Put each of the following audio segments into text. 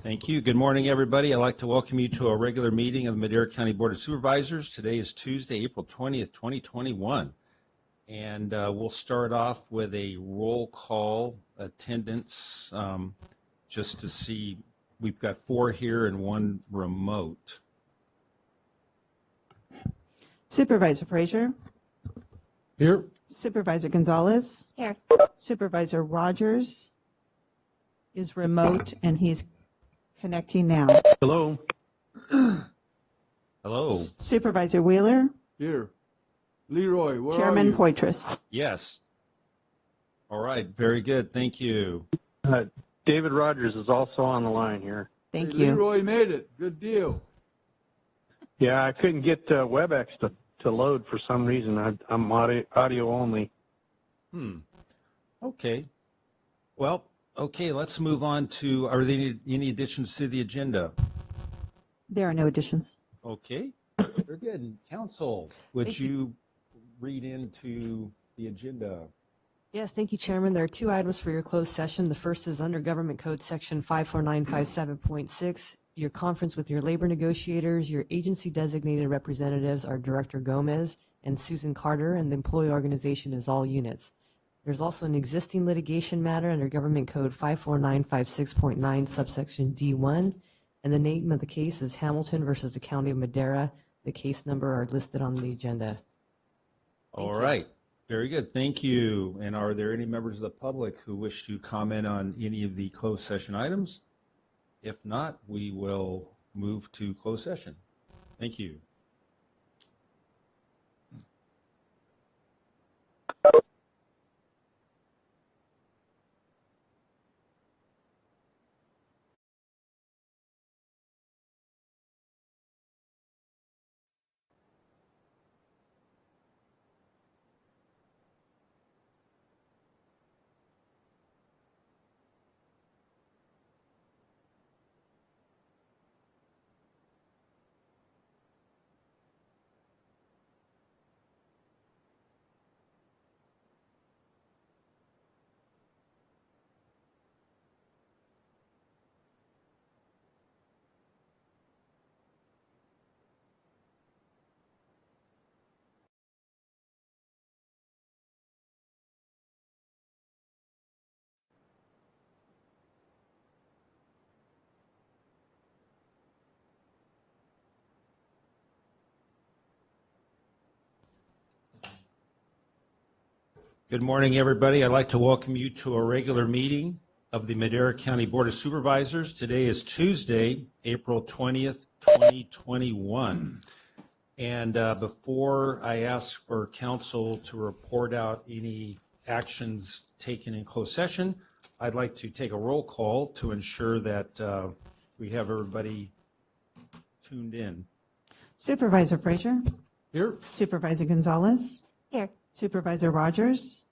Thank you. Good morning, everybody. I'd like to welcome you to a regular meeting of the Madera County Board of Supervisors. Today is Tuesday, April 20th, 2021. And we'll start off with a roll call attendance just to see. We've got 4 here and 1 remote. Supervisor Frazier. Here. Supervisor Gonzalez. Here. Supervisor Rogers is remote and he's connecting now. Hello. Hello. Supervisor Wheeler. Here. Leroy, where Chairman are you? Poitras. Yes. All right. Very good. Thank you. David Rogers is also on the line here. Thank Hey, you. Leroy made it. Good deal. Yeah, I couldn't get WebEx to load for some reason. I'm audio only. Okay. Well, okay, let's move on to, are there any additions to the agenda? There are no additions. Okay, very good. Council, would you read into the agenda? Yes, thank you, Chairman. There are 2 items for your closed session. The first is under Government Code Section 54957.6, your conference with your labor negotiators. Your agency designated representatives are Director Gomez and Susan Carter, and the employee organization is all units. There's also an existing litigation matter under Government Code 54956.9, subsection D1, and the name of the case is Hamilton versus the County of Madera. The case number are listed on the agenda. All right, very good. Thank you. And are there any members of the public who wish to comment on any of the closed session items? If not, we will move to closed session. Thank you. Good morning, everybody. I'd like to welcome you to a regular meeting of the Madera County Board of Supervisors. Today is Tuesday, April 20th, 2021. And before I ask for council to report out any actions taken in closed session, I'd like to take a roll call to ensure that we have everybody tuned in. Supervisor Frazier. Here. Supervisor Gonzalez. Here. Supervisor Rogers.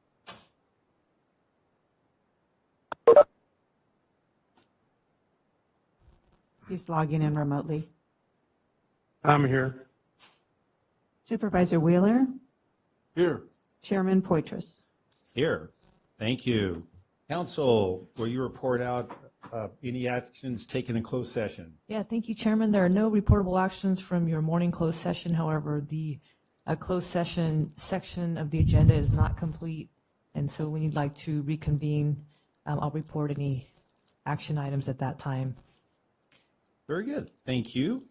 He's logging in remotely. I'm here. Supervisor Wheeler. Here. Chairman Poitras. Here. Thank you. Council, will you report out any actions taken in closed session? Yeah, thank you, Chairman. There are no reportable actions from your morning closed session. However, the closed session section of the agenda is not complete, and so when you'd like to reconvene, I'll report any action items at that time. Very good. Thank you.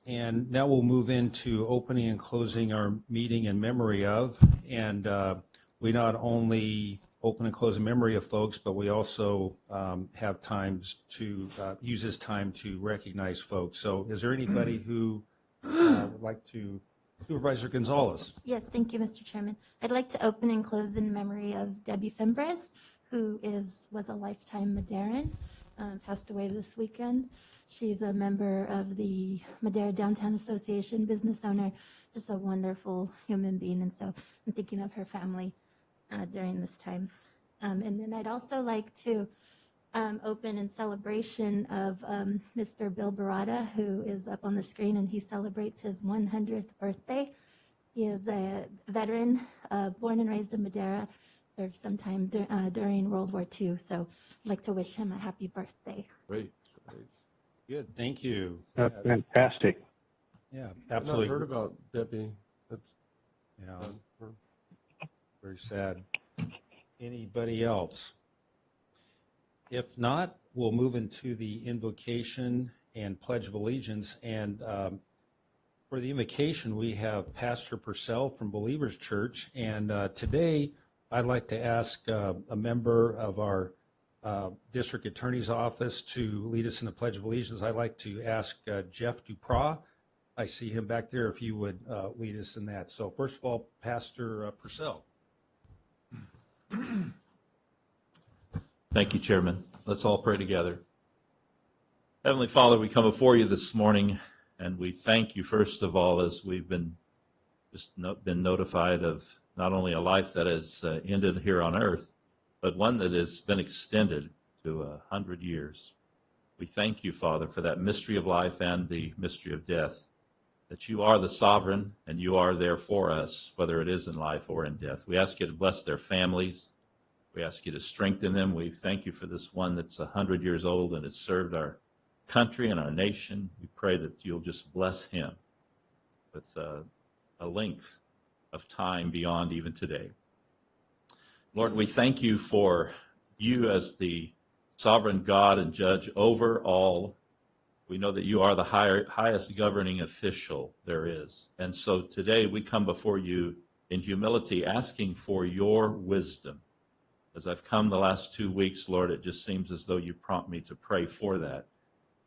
And now we'll move into opening and closing our meeting in memory of. And we not only open and close in memory of folks, but we also have times to use this time to recognize folks. So is there anybody who would like to? Supervisor Gonzalez. Yes, thank you, Mr. Chairman. I'd like to open and close in memory of Debbie Fimbres, who was a lifetime Maderan, passed away this weekend. She's a member of the Madera Downtown Association, business owner, just a wonderful human being. And so I'm thinking of her family during this time. And then I'd also like to open in celebration of Mr. Bill Barada, who is up on the screen, and he celebrates his 100th birthday. He is a veteran, born and raised in Madera, served sometime during World War II. So I'd like to wish him a happy birthday. Great. States. Good, thank you. That's fantastic. Yeah, I've not absolutely. heard about Debbie. That's Yeah, her. very sad. Anybody else? If not, we'll move into the invocation and Pledge of Allegiance. And for the invocation, we have Pastor Purcell from Believers Church. And today, I'd like to ask a member of our district attorney's office to lead us in the Pledge of Allegiance. I'd like to ask Jeff Dupras. I see him back there, if you would lead us in that. So first of all, Pastor Purcell. Thank you, Chairman. Let's all pray together. Heavenly Father, we come before you this morning, and we thank you, first of all, as we've been notified of not only a life that has ended here on earth, but one that has been extended to 100 years. We thank you, Father, for that mystery of life and the mystery of death, that you are the sovereign and you are there for us, whether it is in life or in death. We ask you to bless their families. We ask you to strengthen them. We thank you for this one that's 100 years old and has served our country and our nation. We pray that you'll just bless him with a length of time beyond even today. Lord, we thank you for you as the sovereign God and judge over all. We know that you are the highest governing official there is. And so today we come before you in humility, asking for your wisdom. As I've come the last 2 weeks, Lord, it just seems as though you prompt me to pray for that.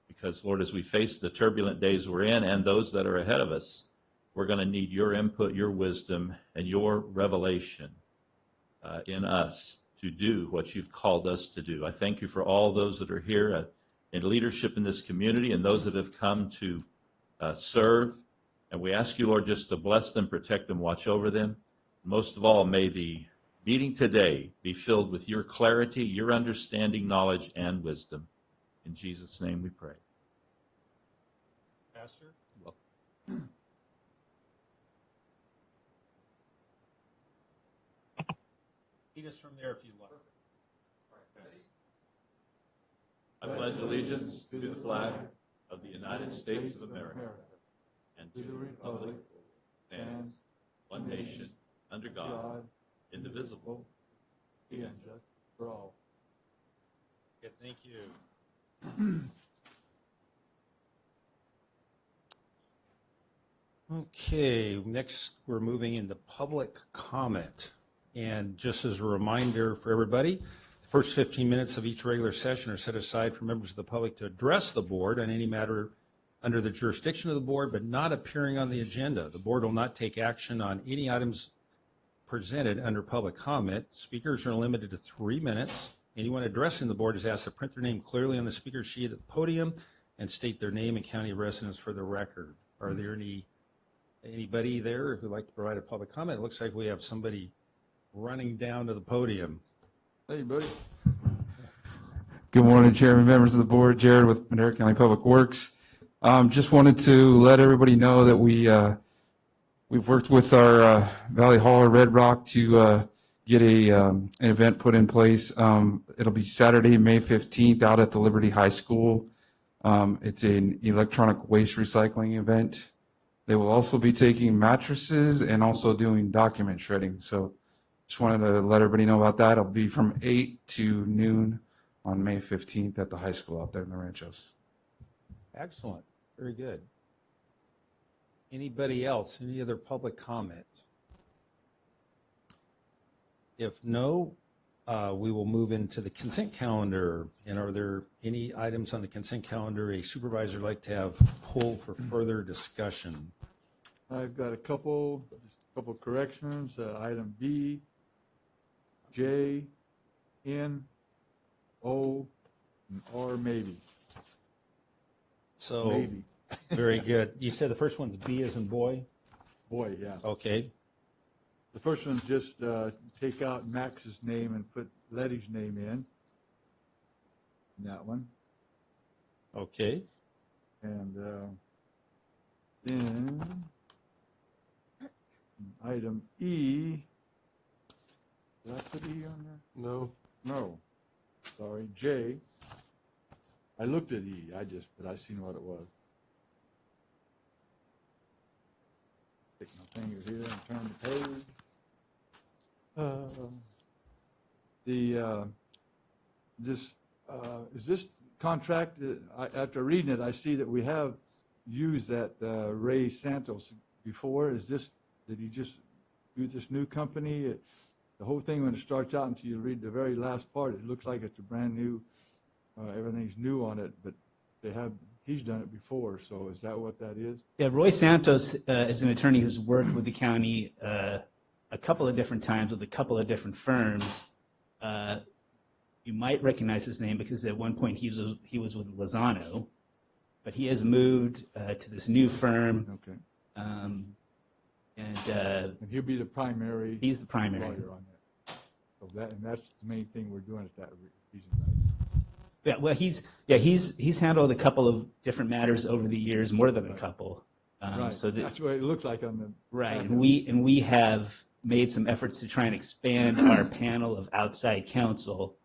Because, Lord, as we face the turbulent days we're in and those that are ahead of us, we're going to need your input, your wisdom, and your revelation in us to do what you've called us to do. I thank you for all those that are here in leadership in this community and those that have come to serve. And we ask you, Lord, just to bless them, protect them, watch over them. Most of all, may the meeting today be filled with your clarity, your understanding, knowledge, and wisdom. In Jesus' name we pray. Pastor? Well, Lead us from there if you like. I pledge allegiance to the flag of the United States of America and to the republic that stands one nation under God, indivisible. And just for all. Good, thank you. Okay, next we're moving into public comment. And just as a reminder for everybody, the first 15 minutes of each regular session are set aside for members of the public to address the board on any matter under the jurisdiction of the board, but not appearing on the agenda. The board will not take action on any items presented under public comment. Speakers are limited to 3 minutes. Anyone addressing the board is asked to print their name clearly on the speaker sheet at the podium and state their name and county of residence for the record. Are there anybody there who'd like to provide a public comment? It looks like we have somebody running down to the podium. Hey, buddy. Good morning, Chairman, members of the board. Jared with Madera County Public Works. Just wanted to let everybody know that we've worked with our Valley Hauler Red Rock to get an event put in place. It'll be Saturday, May 15th, out at the Liberty High School. It's an electronic waste recycling event. They will also be taking mattresses and also doing document shredding. So just wanted to let everybody know about that. It'll be from 8 to noon on May 15th at the high school out there in the Ranchos. Excellent. Very good. Anybody else? Any other public comment? If no, we will move into the consent calendar. And are there any items on the consent calendar a supervisor would like to have pulled for further discussion? I've got a couple corrections. Item B, J, N, O, and R maybe. So, Maybe. very good. You said the first one's B as in boy? Boy, yeah. Okay. The first one's just take out Max's name and put Letty's name in. That one. Okay. And then item E. Did I put E on there? No. No. Sorry. J. I looked at E, but I seen what it was. Stick my finger here and turn the page. Is this contract, after reading it, I see that we have used that Ray Santos before. Did he just do this new company? The whole thing, when it starts out until you read the very last part, it looks like it's a brand new, everything's new on it, but he's done it before, so is that what that is? Yeah, Roy Santos is an attorney who's worked with the county a couple of different times with a couple of different firms. You might recognize his name because at one point he was with Lozano, but he has moved to this new firm. Okay. And he'll be the primary. He's the primary. Lawyer on that. So that's the main thing we're doing at that reason. Yeah, well, he's handled a couple of different matters over the years, more than a couple. Right. So That's what it looks like on the. right, and we have made some efforts to try and expand our panel of outside counsel.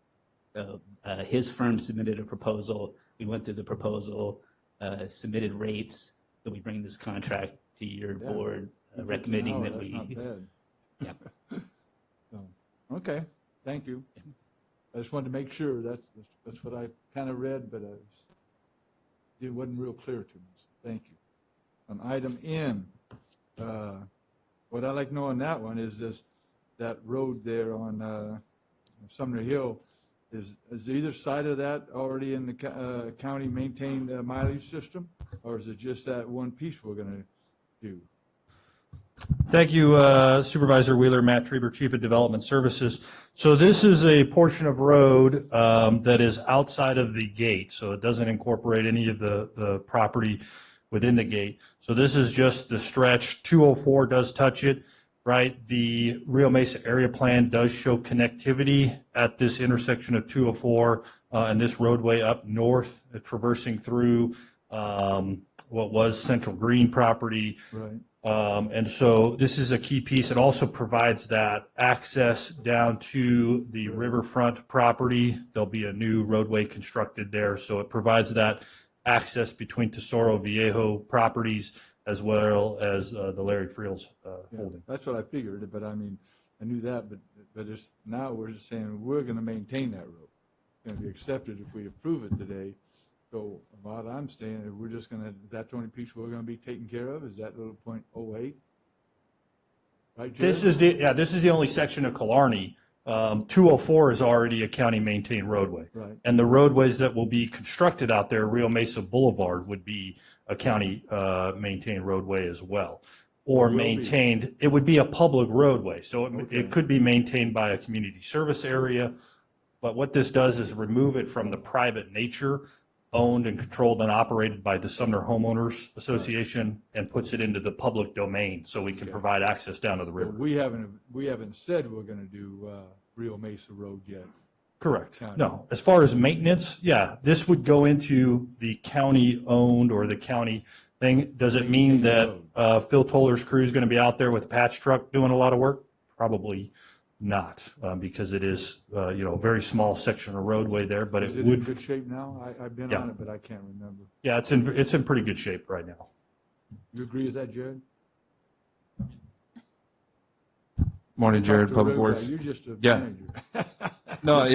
His firm submitted a proposal. We went through the proposal, submitted rates. So we bring this contract to your board, recommending that we. That's not bad. Yeah. So, okay, thank you. I just wanted to make sure that's what I kind of read, but it wasn't real clear to me. So thank you. On item N, what I like to know on that one is that road there on Sumner Hill. Is either side of that already in the county maintained mileage system, or is it just that one piece we're going to do? Thank you, Supervisor Wheeler. Matt Treber, Chief of Development Services. So this is a portion of road that is outside of the gate, so it doesn't incorporate any of the property within the gate. So this is just the stretch. 204 does touch it, right? The Rio Mesa area plan does show connectivity at this intersection of 204 and this roadway up north, traversing through what was Central Green property. Right. And so this is a key piece. It also provides that access down to the riverfront property. There'll be a new roadway constructed there. So it provides that access between Tesoro Viejo properties as well as the Larry Friel's holding. That's what I figured, but I mean, I knew that, but it's, now we're just saying we're going to maintain that road. It's going to be accepted if we approve it today. So what I'm saying is we're just going to, that's the only piece we're going to be taking care of, is that little .08? Right, Jared? This is the only section of Killarney. 204 is already a county maintained roadway. Right. And the roadways that will be constructed out there, Rio Mesa Boulevard would be a county maintained roadway as well. Or maintained, it would be a public roadway. So it could be maintained by a community service area. But what this does is remove it from the private nature, owned and controlled and operated by the Sumner Homeowners Association, and puts it into the public domain so we can provide access down to the river. We haven't said we're going to do Rio Mesa Road yet. Correct. County. No, as far as maintenance, yeah, this would go into the county-owned or the county thing. Does it mean that Phil Toller's crew is going to be out there with a patch truck doing a lot of work? Probably not, because it is, a very small section of roadway there, but Is it it would. in good shape now? I've been on it, but I can't remember. Yeah, it's in pretty good shape right now. You agree with that, Jared? Morning, Jared, Talk to Public Rick, Works. You're just a Yeah. manager. No,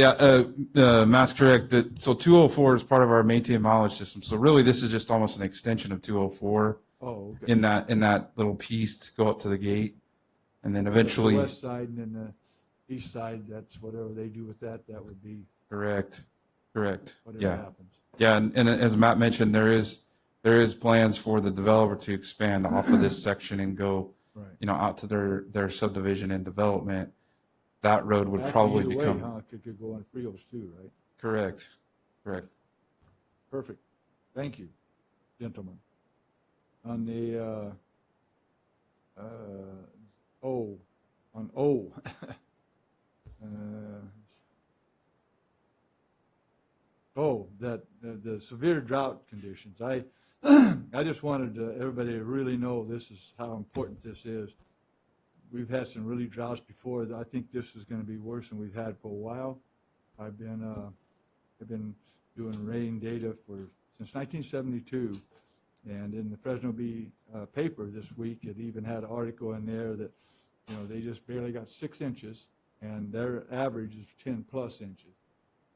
Matt's correct. So 204 is part of our maintained mileage system. So really, this is just almost an extension of 204 Oh, okay. in that little piece to go up to the gate, and then eventually. The west side and then the east side, that's whatever they do with that, that would be Correct. whatever Yeah. happens. Yeah, and as Matt mentioned, there is plans for the developer to expand off of this section and go, Right. out to their subdivision and development. That road would Actually, probably either become. way, huh? Could go on Frios too, right? Correct. Perfect. Thank you, gentlemen. On the O, that the severe drought conditions. I just wanted everybody to really know this is how important this is. We've had some really droughts before. I think this is going to be worse than we've had for a while. I've been doing rain data since 1972. And in the Fresno Bee paper this week, it even had an article in there that, they just barely got 6 inches, and their average is 10 plus inches.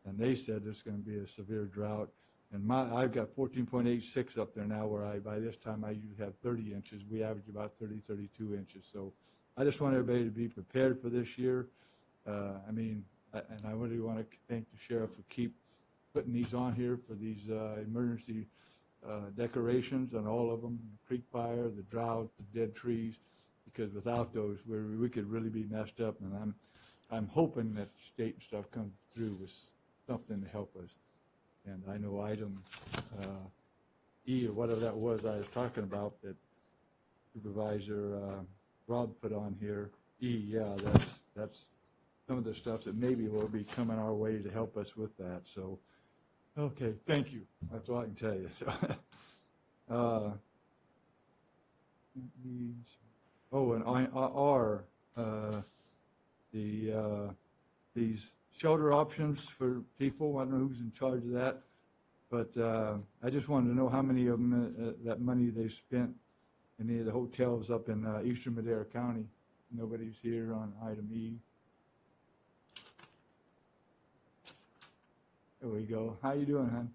And they said it's going to be a severe drought. And I've got 14.86 up there now, where by this time I usually have 30 inches. We average about 30, 32 inches. So I just want everybody to be prepared for this year. And I really want to thank the sheriff for keep putting these on here for these emergency decorations on all of them, the creek fire, the drought, the dead trees, because without those, we could really be messed up. And I'm hoping that state and stuff comes through with something to help us. And I know item E, or whatever that was I was talking about, that Supervisor Rob put on here. E, yeah, that's some of the stuff that maybe will be coming our way to help us with that. So, okay, thank you. That's all I can tell you. So, and R, these shelter options for people. I don't know who's in charge of that, but I just wanted to know how many of them, that money they spent in any of the hotels up in eastern Madera County. Nobody's here on item E. There we go. How you doing, hon?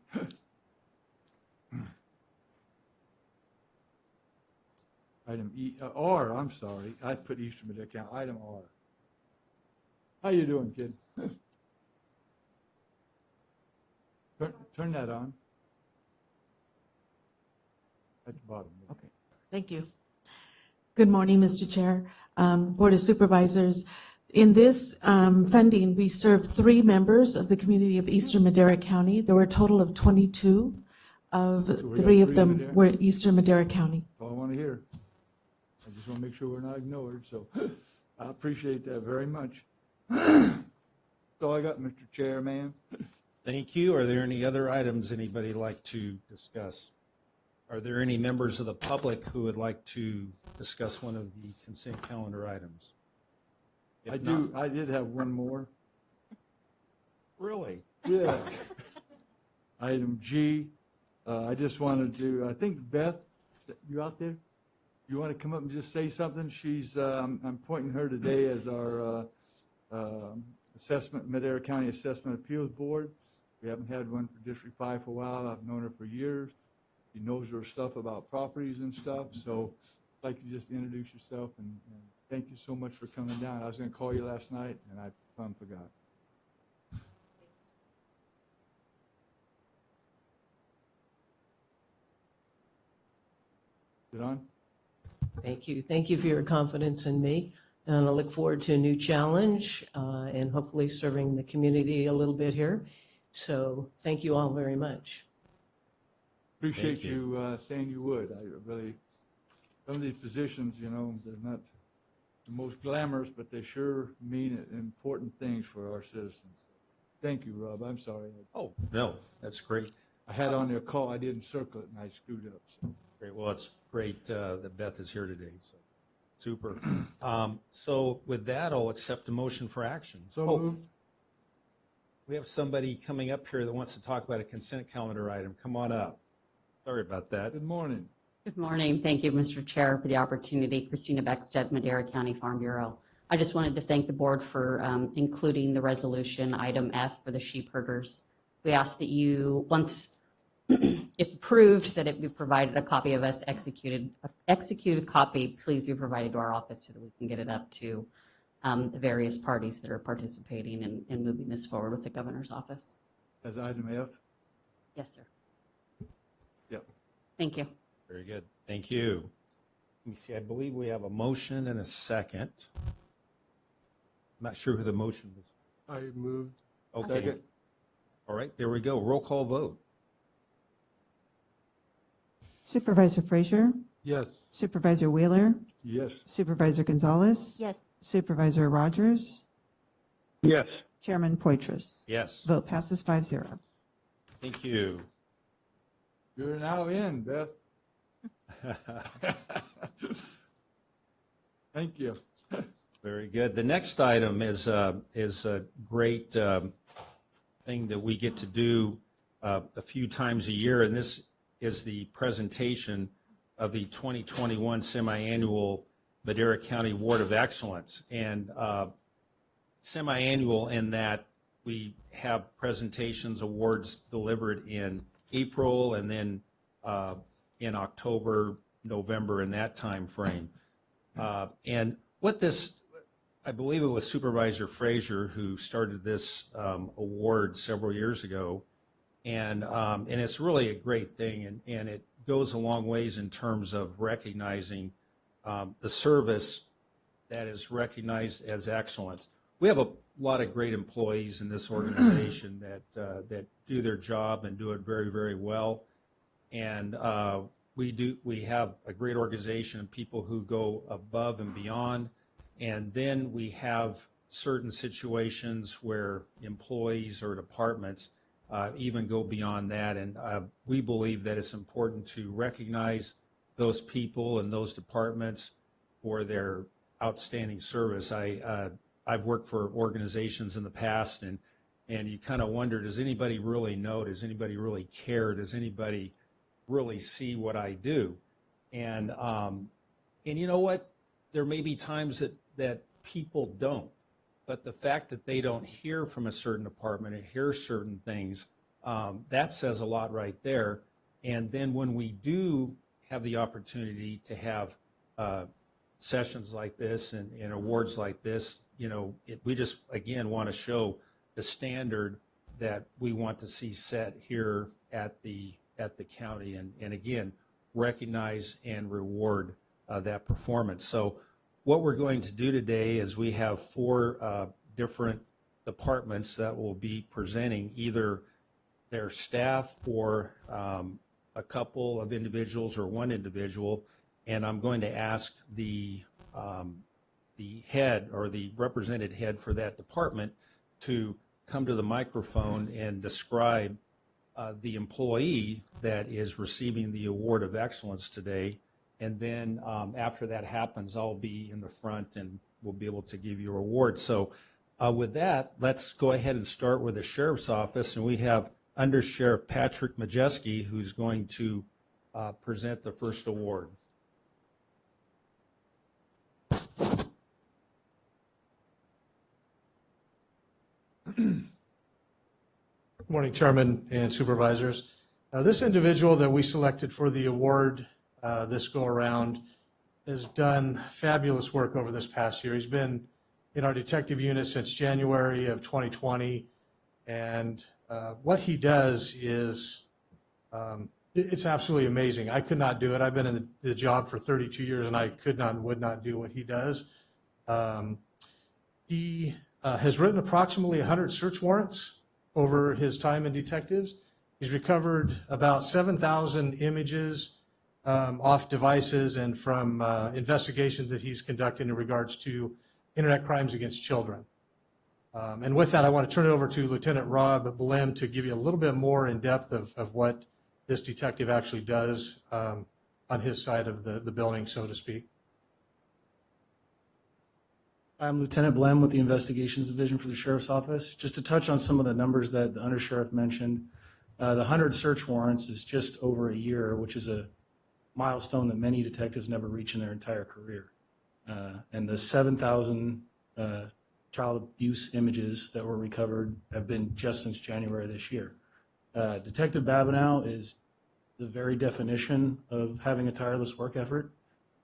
Item E, R, I'm sorry. I put eastern Madera County. Item R. How you doing, kid? Turn that on. At the bottom. Okay. Thank you. Good morning, Mr. Chair, Board of Supervisors. In this funding, we served 3 members of the community of Eastern Madera County. There were a total of 22. Of So we got 3 of three them Madera? were in Eastern Madera County. That's all I want to hear. I just want to make sure we're not ignored, so I appreciate that very much. That's all I got, Mr. Chairman. Thank you. Are there any other items anybody would like to discuss? Are there any members of the public who would like to discuss one of the consent calendar items? If not- I did have one more. Really? Yeah. Item G, I just wanted to, I think Beth, you out there? You want to come up and just say something? She's, I'm appointing her today as our Madera County Assessment Appeals Board. We haven't had one for District 5 for a while. I've known her for years. She knows her stuff about properties and stuff. So I'd like you just to introduce yourself and thank you so much for coming down. I was going to call you last night and I forgot. Is it on? Thank you. Thank you for your confidence in me. And I look forward to a new challenge and hopefully serving the community a little bit here. So thank you all very much. Appreciate Thank you. you saying you would. I really, some of these positions, they're not the most glamorous, but they sure mean important things for our citizens. Thank you, Rob. I'm sorry. Oh, no, that's great. I had on their call, I didn't circle it, and I screwed up. So. Great. Well, it's great that Beth is here today. So super. So with that, I'll accept a motion for action. So Oh, moved. we have somebody coming up here that wants to talk about a consent calendar item. Come on up. Sorry about that. Good morning. Good morning. Thank you, Mr. Chair, for the opportunity. Christina Beckstead, Madera County Farm Bureau. I just wanted to thank the board for including the resolution item F for the sheep herders. We ask that you, once if approved, that it be provided a copy of us executed copy, please be provided to our office so that we can get it up to the various parties that are participating in moving this forward with the governor's office. As item F? Yes, sir. Yep. Thank you. Very good. Thank you. Let me see. I believe we have a motion and a second. I'm not sure who the motion was. I moved. Okay. Second. All right. There we go. Roll call vote. Supervisor Frazier, Yes. Supervisor Wheeler, Yes. Supervisor Gonzalez, Yes. Supervisor Rogers, Yes. Chairman Poitras. Yes. Vote passes 5-0. Thank you. You're now in, Beth. Thank you. Very good. The next item is a great thing that we get to do a few times a year, and this is the presentation of the 2021 semi-annual Madera County Award of Excellence. And semi-annual in that we have presentations, awards delivered in April and then in October, November, in that time frame. And what this, I believe it was Supervisor Frazier who started this award several years ago, and it's really a great thing, and it goes a long ways in terms of recognizing the service that is recognized as excellence. We have a lot of great employees in this organization that do their job and do it very, very well, and we have a great organization of people who go above and beyond, and then we have certain situations where employees or departments even go beyond that, and we believe that it's important to recognize those people and those departments for their outstanding service. I've worked for organizations in the past, and you kind of wonder, does anybody really know? Does anybody really care? Does anybody really see what I do? And you know what? There may be times that people don't, but the fact that they don't hear from a certain department and hear certain things, that says a lot right there. And then when we do have the opportunity to have sessions like this and awards like this, you know, we just, again, want to show the standard that we want to see set here at the county, and again, recognize and reward that performance. So what we're going to do today is we have 4 different departments that will be presenting either their staff or a couple of individuals or one individual, and I'm going to ask the head or the represented head for that department to come to the microphone and describe the employee that is receiving the Award of Excellence today. And then after that happens, I'll be in the front and we'll be able to give you a award. So with that, let's go ahead and start with the Sheriff's Office. And we have Under Sheriff Patrick Majeski, who's going to present the first award. Good morning, Chairman and Supervisors. This individual that we selected for the award this go-around has done fabulous work over this past year. He's been in our detective unit since January of 2020, and what he does is it's absolutely amazing. I could not do it. I've been in the job for 32 years, and I could not and would not do what he does. He has written approximately 100 search warrants over his time in detectives. He's recovered about 7,000 images off devices and from investigations that he's conducted in regards to internet crimes against children. And with that, I want to turn it over to Lieutenant Rob Blim to give you a little bit more in depth of what this detective actually does on his side of the building, so to speak. I'm Lieutenant Blim with the Investigations Division for the Sheriff's Office. Just to touch on some of the numbers that the Undersheriff mentioned, the 100 search warrants is just over a year, which is a milestone that many detectives never reach in their entire career. And the 7,000 child abuse images that were recovered have been just since January this year. Detective Babineau is the very definition of having a tireless work effort,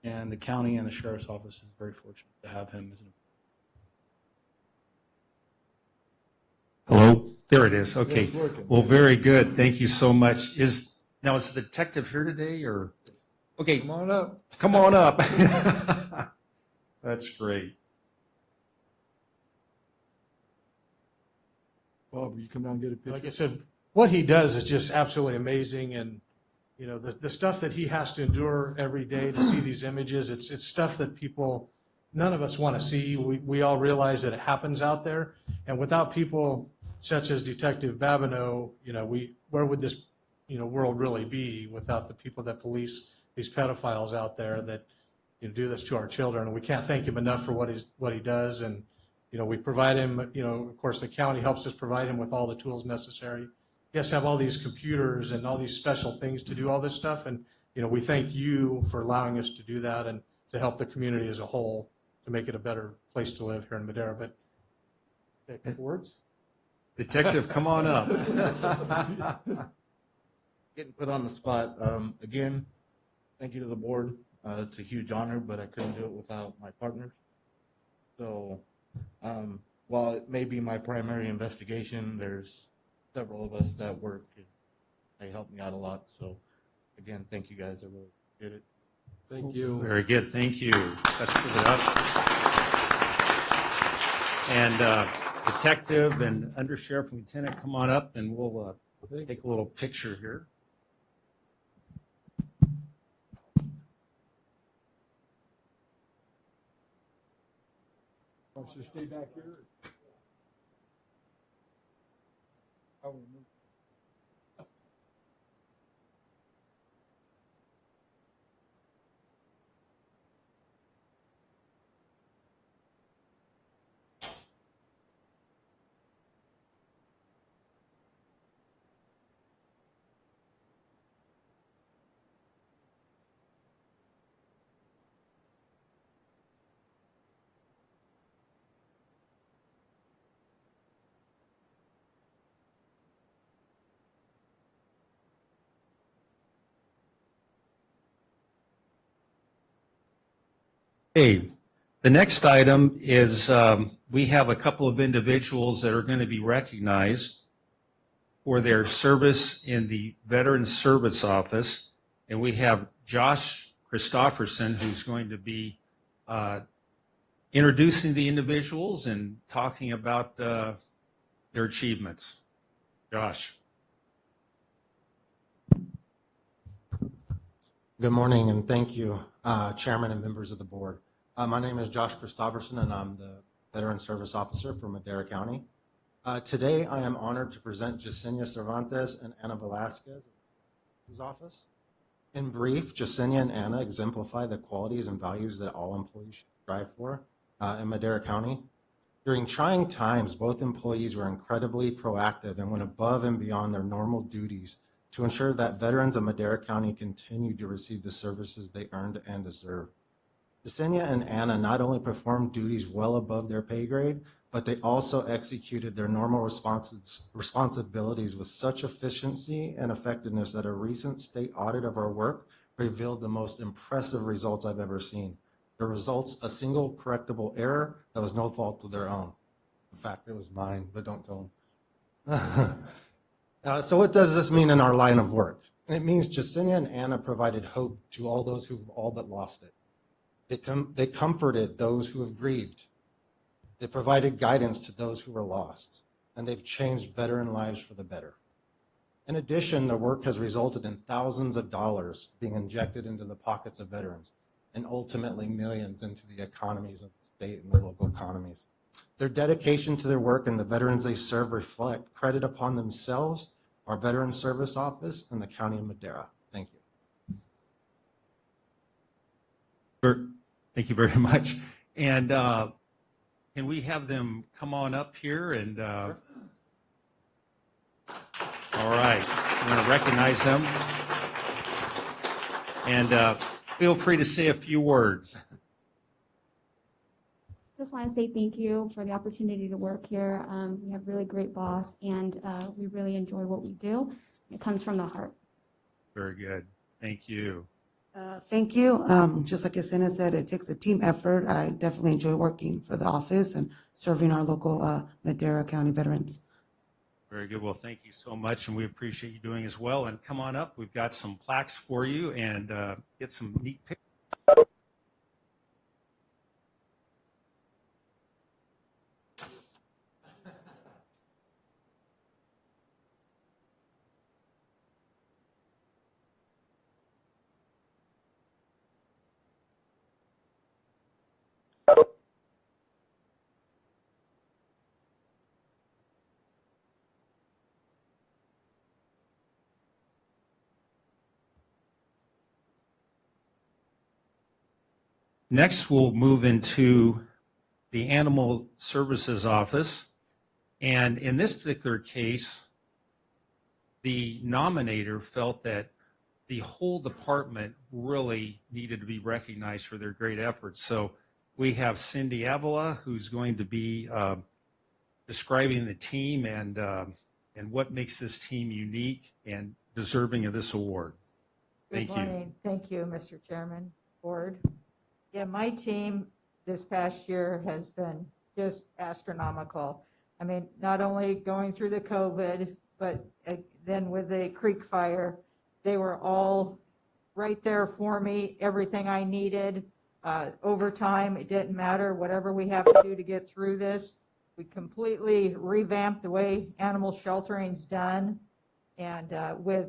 and the county and the Sheriff's Office is very fortunate to have him as an. Hello? There it is. Okay. It's working. Well, very good. Thank you so much. Is the detective here today, or? Okay. Come on up. Come on up. That's great. Bob, will you come down and get a picture? Like I said, what he does is just absolutely amazing, and you know the stuff that he has to endure every day to see these images. It's stuff that none of us want to see. We all realize that it happens out there, and without people such as Detective Babineau, where would this world really be without the people that police these pedophiles out there that do this to our children? And we can't thank him enough for what he does. And we provide him. Of course, the county helps us provide him with all the tools necessary he has to have all these computers and all these special things to do all this stuff. And, we thank you for allowing us to do that and to help the community as a whole to make it a better place to live here in Madera. But, okay, a couple words? Detective, come on up. Getting put on the spot. Again, thank you to the board. It's a huge honor, but I couldn't do it without my partners. So while it may be my primary investigation, there's several of us that work. They help me out a lot. So again, thank you guys. I really did it. Thank you. Very good. Thank you. Let's give it up. And Detective and Undersheriff and Lieutenant, come on up and we'll take a little picture here. Wants to stay back here? I will move. Hey, the next item is we have a couple of individuals that are going to be recognized for their service in the Veterans Service Office. And we have Josh Christofferson, who's going to be introducing the individuals and talking about their achievements. Josh. Good morning, and thank you, Chairman and members of the board. My name is Josh Christofferson, and I'm the Veteran Service Officer for Madera County. Today, I am honored to present Yesenia Cervantes and Ana Velasquez's office. In brief, Yesenia and Ana exemplify the qualities and values that all employees should strive for in Madera County. During trying times, both employees were incredibly proactive and went above and beyond their normal duties to ensure that veterans of Madera County continue to receive the services they earned and deserve. Yesenia and Ana not only performed duties well above their pay grade, but they also executed their normal responsibilities with such efficiency and effectiveness that a recent state audit of our work revealed the most impressive results I've ever seen. The results, a single correctable error that was no fault of their own. In fact, it was mine, but don't tell them. So what does this mean in our line of work? It means Yesenia and Ana provided hope to all those who've all but lost it. They comforted those who have grieved. They provided guidance to those who were lost. And they've changed veteran lives for the better. In addition, their work has resulted in thousands of dollars being injected into the pockets of veterans and ultimately millions into the economies of the state and the local economies. Their dedication to their work and the veterans they serve reflect credit upon themselves, our Veterans Service Office, and the County of Madera. Thank you. Thank you very much. And can we have them come on up here? And all right, I'm going to recognize them. And feel free to say a few words. Just want to say thank you for the opportunity to work here. We have a really great boss, and we really enjoy what we do. It comes from the heart. Very good. Thank you. Thank you. Just like Yesenia said, it takes a team effort. I definitely enjoy working for the office and serving our local Madera County veterans. Very good. Well, thank you so much, and we appreciate you doing as well. And come on up. We've got some plaques for you and get some neat pictures. Next, we'll move into the Animal Services Office. And in this particular case, the nominator felt that the whole department really needed to be recognized for their great efforts. So we have Cindy Avila, who's going to be describing the team and what makes this team unique and deserving of this award. Thank Good you. morning. Thank you, Mr. Chairman, Board. Yeah, my team this past year has been just astronomical. I mean, not only going through the COVID, but then with the Creek Fire, they were all right there for me, everything I needed. Overtime, it didn't matter, whatever we have to do to get through this. We completely revamped the way animal sheltering's done, and with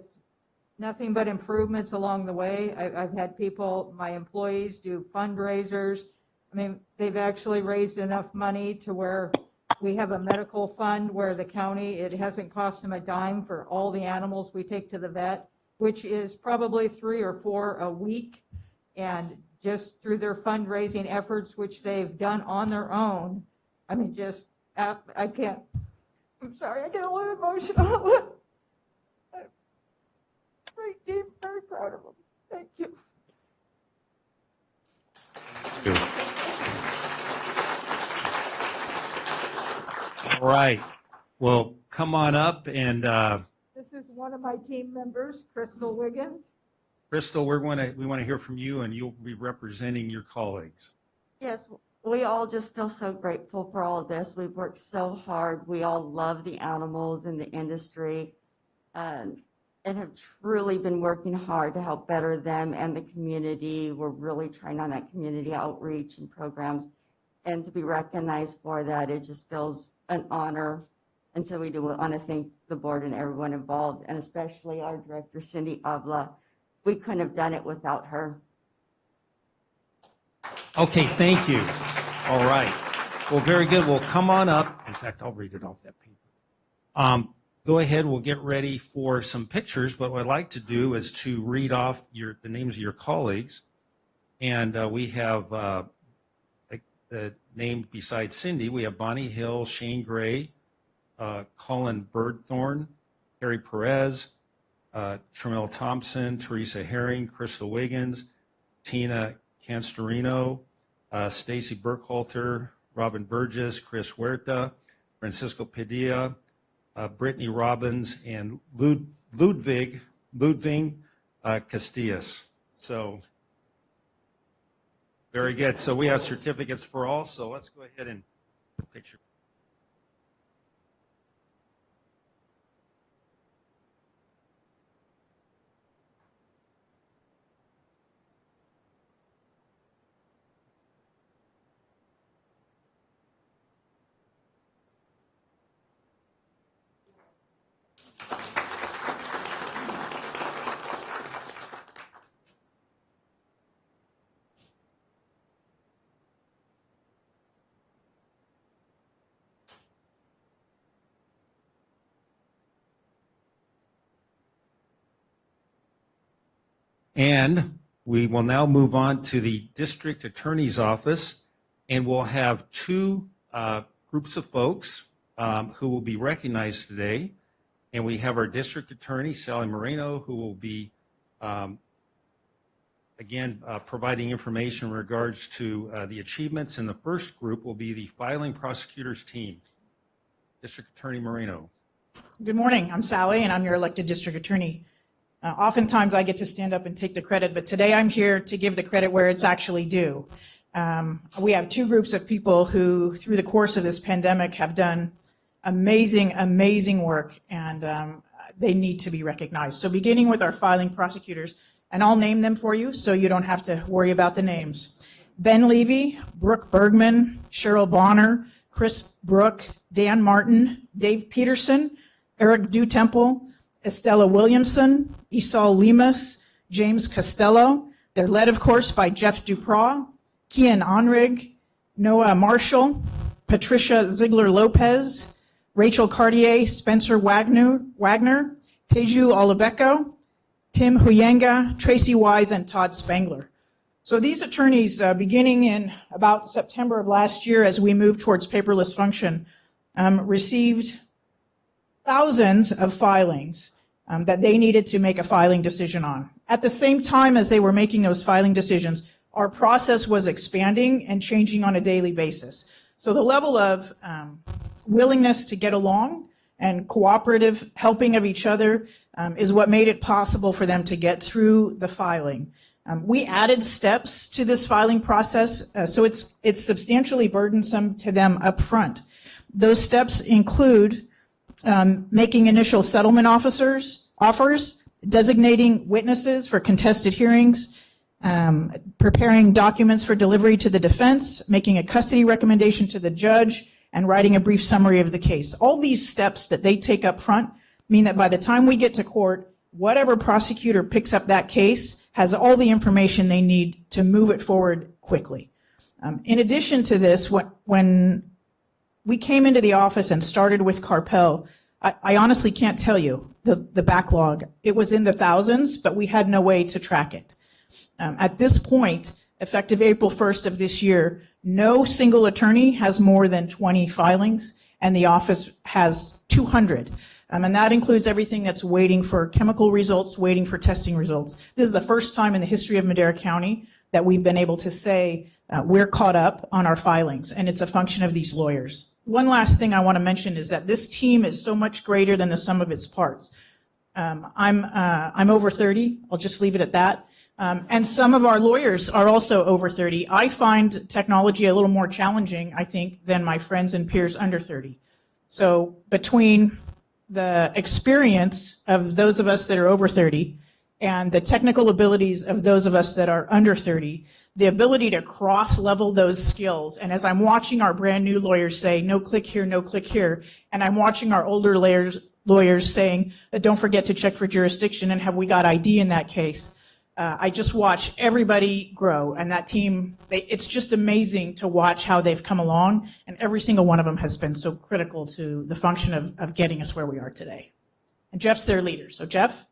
nothing but improvements along the way. I've had people, my employees, do fundraisers. I mean, they've actually raised enough money to where we have a medical fund where the county, it hasn't cost them a dime for all the animals we take to the vet, which is probably 3 or 4 a week. And just through their fundraising efforts, which they've done on their own, I mean, just, I can't, I'm sorry, I get a little emotional. I'm very proud of them. Thank you. All right. Well, come on up and This is one of my team members, Crystal Wiggins. Crystal, we want to hear from you, and you'll be representing your colleagues. Yes, we all just feel so grateful for all of this. We've worked so hard. We all love the animals in the industry and have truly been working hard to help better them and the community. We're really trying on that community outreach and programs. And to be recognized for that, it just feels an honor. And so we do want to thank the board and everyone involved, and especially our director, Cindy Avila. We couldn't have done it without her. Okay, thank you. All right. Well, very good. Well, come on up. In fact, I'll read it off that paper. Go ahead. We'll get ready for some pictures. But what I'd like to do is to read off the names of your colleagues. And we have the name besides Cindy. We have Bonnie Hill, Shane Gray, Colin Birdthorne, Harry Perez, Tremel Thompson, Teresa Herring, Crystal Wiggins, Tina Canstorino, Stacy Burkhalter, Robin Burgess, Chris Huerta, Francisco Padilla, Brittany Robbins, and Ludwig Castillas. So, very good. So we have certificates for all. So let's go ahead and picture. And we will now move on to the district attorney's office, and we'll have 2 groups of folks who will be recognized today. And we have our district attorney, Sally Moreno, who will be, again, providing information in regards to the achievements. And the first group will be the filing prosecutors team. District Attorney Moreno. Good morning. I'm Sally, and I'm your elected district attorney. Oftentimes I get to stand up and take the credit, but today I'm here to give the credit where it's actually due. We have 2 groups of people who, through the course of this pandemic, have done amazing, amazing work, and they need to be recognized. So beginning with our filing prosecutors, and I'll name them for you so you don't have to worry about the names. Ben Levy, Brooke Bergman, Cheryl Bonner, Chris Brook, Dan Martin, Dave Peterson, Eric Dutemple, Estella Williamson, Esau Lemus, James Costello. They're led, of course, by Jeff Dupraw, Kian Onrig, Noah Marshall, Patricia Ziegler-Lopez, Rachel Cartier, Spencer Wagner, Teju Olabeko, Tim Huyenga, Tracy Wise, and Todd Spangler. So these attorneys, beginning in about September of last year, as we moved towards paperless function, received thousands of filings. that they needed to make a filing decision on. At the same time as they were making those filing decisions, our process was expanding and changing on a daily basis. So the level of willingness to get along and cooperative helping of each other is what made it possible for them to get through the filing. We added steps to this filing process, so it's substantially burdensome to them up front. Those steps include making initial settlement offers, designating witnesses for contested hearings, preparing documents for delivery to the defense, making a custody recommendation to the judge, and writing a brief summary of the case. All these steps that they take up front mean that by the time we get to court, whatever prosecutor picks up that case has all the information they need to move it forward quickly. In addition to this, when we came into the office and started with Carpel, I honestly can't tell you the backlog. It was in the thousands, but we had no way to track it. At this point, effective April 1st of this year, no single attorney has more than 20 filings, and the office has 200. And that includes everything that's waiting for chemical results, waiting for testing results. This is the first time in the history of Madera County that we've been able to say we're caught up on our filings, and it's a function of these lawyers. One last thing I want to mention is that this team is so much greater than the sum of its parts. I'm over 30. I'll just leave it at that. And some of our lawyers are also over 30. I find technology a little more challenging, I think, than my friends and peers under 30. So between the experience of those of us that are over 30 and the technical abilities of those of us that are under 30, the ability to cross-level those skills, and as I'm watching our brand new lawyers say, no click here, no click here, and I'm watching our older lawyers saying, don't forget to check for jurisdiction and have we got ID in that case, I just watch everybody grow, and that team, it's just amazing to watch how they've come along, and every single one of them has been so critical to the function of getting us where we are today. And Jeff's their leader. So Jeff?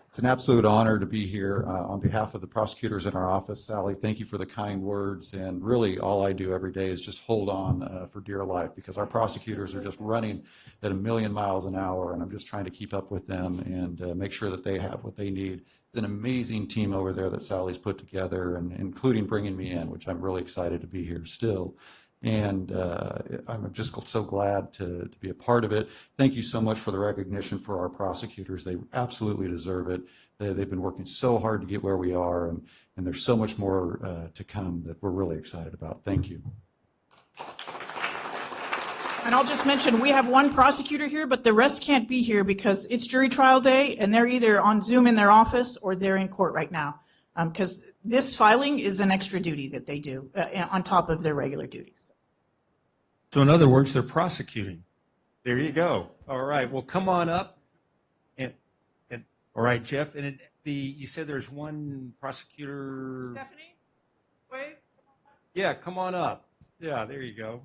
It's an absolute honor to be here on behalf of the prosecutors in our office. Sally, thank you for the kind words. And really, all I do every day is just hold on for dear life, because our prosecutors are just running at 1,000,000 miles an hour, and I'm just trying to keep up with them and make sure that they have what they need. It's an amazing team over there that Sally's put together, and including bringing me in, which I'm really excited to be here still. And I'm just so glad to be a part of it. Thank you so much for the recognition for our prosecutors. They absolutely deserve it. They've been working so hard to get where we are, and there's so much more to come that we're really excited about. Thank you. And I'll just mention, we have one prosecutor here, but the rest can't be here because it's jury trial day, and they're either on Zoom in their office or they're in court right now. Because this filing is an extra duty that they do on top of their regular duties. So in other words, they're prosecuting. There you go. All right. Well, come on up. And all right, Jeff. And you said there's one prosecutor. Stephanie, wave. Yeah, come on up. Yeah, there you go.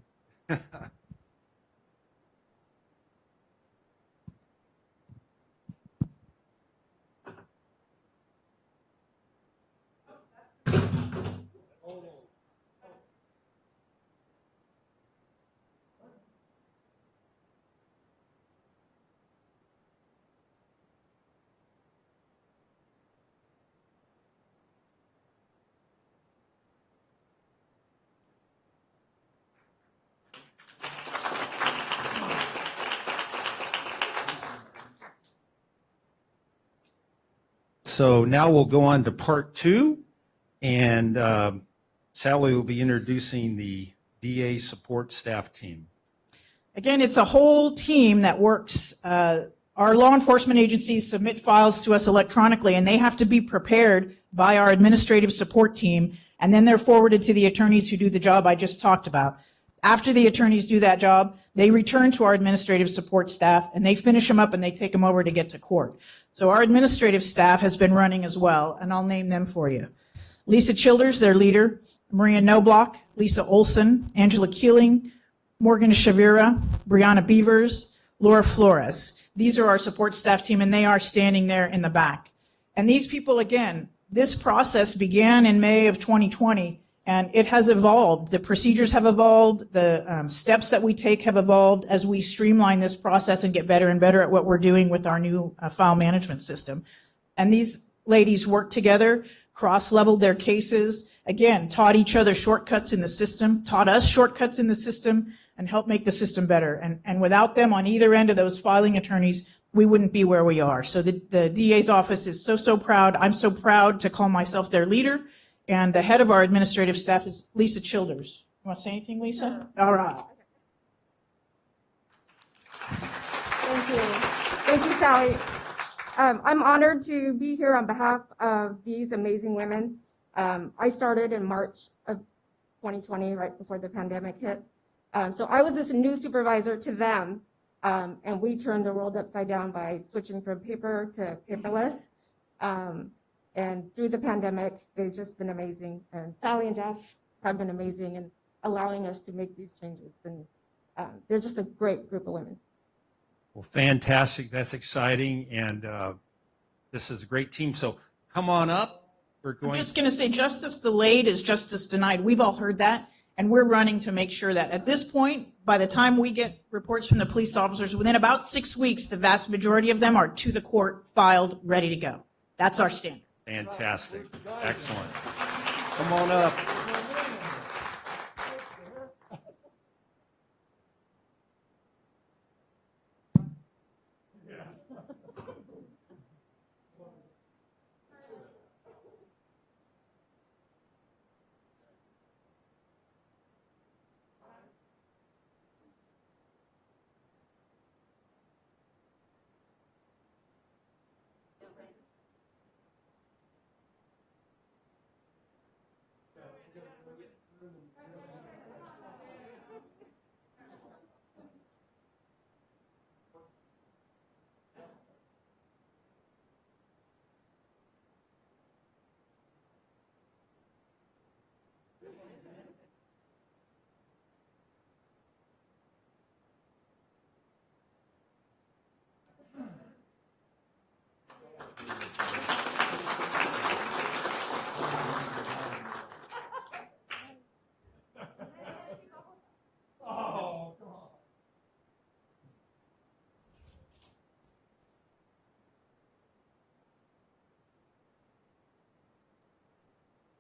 So now we'll go on to part 2, and Sally will be introducing the DA support staff team. Again, it's a whole team that works. Our law enforcement agencies submit files to us electronically, and they have to be prepared by our administrative support team, and then they're forwarded to the attorneys who do the job I just talked about. After the attorneys do that job, they return to our administrative support staff, and they finish them up and they take them over to get to court. So our administrative staff has been running as well, and I'll name them for you. Lisa Childers, their leader, Maria Noblock, Lisa Olson, Angela Keeling, Morgan Shavira, Brianna Beavers, Laura Flores. These are our support staff team, and they are standing there in the back. And these people, again, this process began in May of 2020, And it has evolved. The procedures have evolved. The steps that we take have evolved as we streamline this process and get better and better at what we're doing with our new file management system. And these ladies worked together, cross-leveled their cases, again, taught each other shortcuts in the system, taught us shortcuts in the system, and helped make the system better. And without them on either end of those filing attorneys, we wouldn't be where we are. So the DA's office is so proud. I'm so proud to call myself their leader. And the head of our administrative staff is Lisa Childers. You want to say anything, Lisa? All right. Thank you. Thank you, Sally. I'm honored to be here on behalf of these amazing women. I started in March of 2020, right before the pandemic hit. So I was this new supervisor to them, and we turned the world upside down by switching from paper to paperless. And through the pandemic, they've just been amazing. And Sally and Jeff have been amazing in allowing us to make these changes. And they're just a great group of women. Well, fantastic. That's exciting. And this is a great team. So come on up. We're I'm going. just going to say justice delayed is justice denied. We've all heard that. And we're running to make sure that at this point, by the time we get reports from the police officers, within about 6 weeks, the vast majority of them are to the court, filed, ready to go. That's our standard. Fantastic. Excellent. Come on up.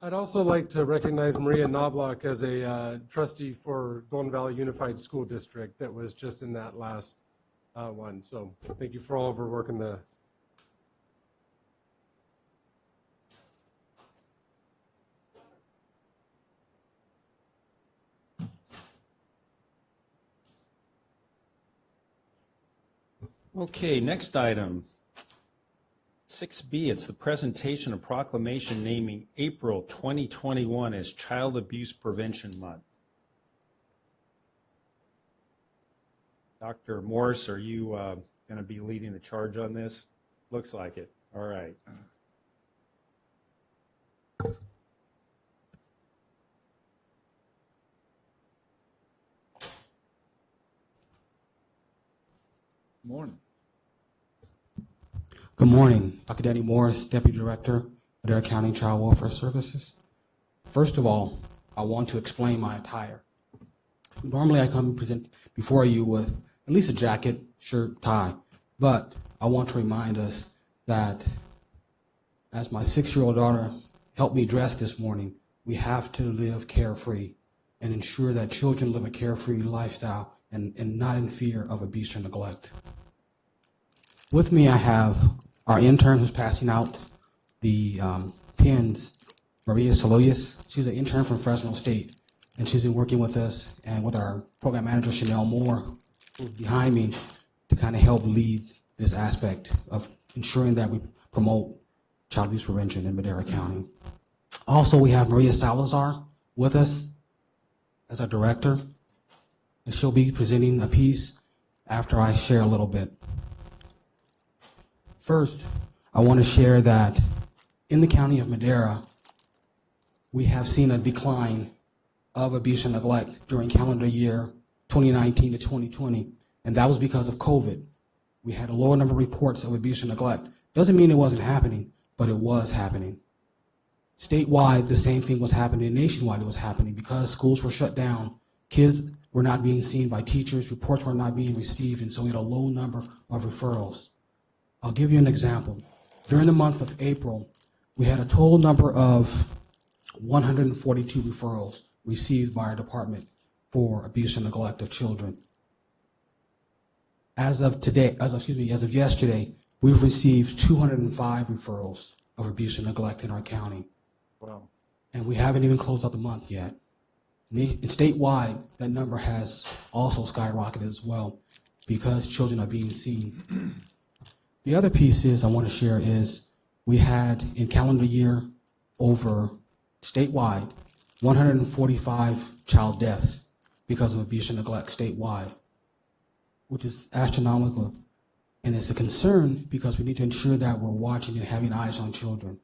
I'd also like to recognize Maria Knobloch as a trustee for Golden Valley Unified School District that was just in that last one. So thank you for all of her work in the. Okay, next item. 6B, it's the presentation of proclamation naming April 2021 as Child Abuse Prevention Month. Dr. Morris, are you going to be leading the charge on this? Looks like it. All right. Morning. Good morning, Dr. Danny Morris, Deputy Director, Madera County Child Welfare Services. First of all, I want to explain my attire. Normally I come and present before you with at least a jacket, shirt, tie, but I want to remind us that as my 6-year-old daughter helped me dress this morning, we have to live carefree and ensure that children live a carefree lifestyle and not in fear of abuse or neglect. With me I have our intern who's passing out the pins, Maria Saloyas. She's an intern from Fresno State, and she's been working with us and with our program manager, Chanel Moore, who's behind me to kind of help lead this aspect of ensuring that we promote child abuse prevention in Madera County. Also, we have Maria Salazar with us as our director, and she'll be presenting a piece after I share a little bit. First, I want to share that in the county of Madera, we have seen a decline of abuse and neglect during calendar year 2019 to 2020, and that was because of COVID. We had a lower number of reports of abuse and neglect. Doesn't mean it wasn't happening, but it was happening. Statewide, the same thing was happening. Nationwide, it was happening because schools were shut down. Kids were not being seen by teachers. Reports were not being received, and so we had a low number of referrals. I'll give you an example. During the month of April, we had a total number of 142 referrals received by our department for abuse and neglect of children. As of yesterday, we've received 205 referrals of abuse and neglect in our county. Wow. And we haven't even closed out the month yet. And statewide, that number has also skyrocketed as well because children are being seen. The other piece I want to share is we had in calendar year over statewide 145 child deaths because of abuse and neglect statewide, which is astronomical. And it's a concern because we need to ensure that we're watching and having eyes on children.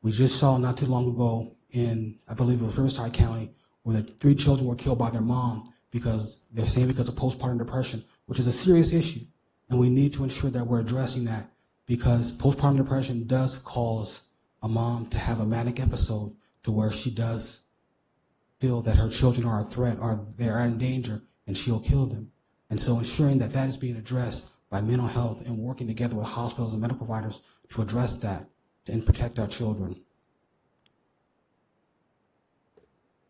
We just saw not too long ago in, I believe it was Riverside County, where the 3 children were killed by their mom because they're saying because of postpartum depression, which is a serious issue. And we need to ensure that we're addressing that because postpartum depression does cause a mom to have a manic episode to where she does feel that her children are a threat or they're in danger and she'll kill them. And so ensuring that that is being addressed by mental health and working together with hospitals and medical providers to address that and protect our children.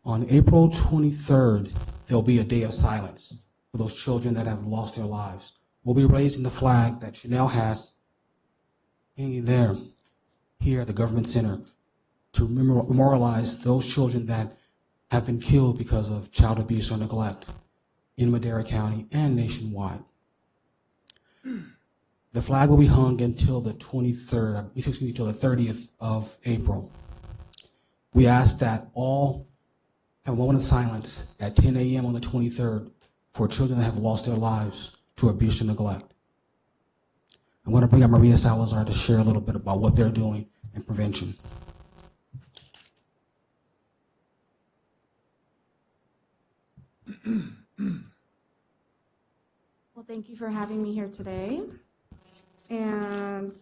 On April 23rd, there'll be a day of silence for those children that have lost their lives. We'll be raising the flag that Chanel has hanging there, here at the Government Center, to memorialize those children that have been killed because of child abuse or neglect in Madera County and nationwide. The flag will be hung until the 30th of April. We ask that all have a moment of silence at 10 a.m. on the 23rd for children that have lost their lives to abuse and neglect. I'm going to bring up Maria Salazar to share a little bit about what they're doing in prevention. Well, thank you for having me here today. And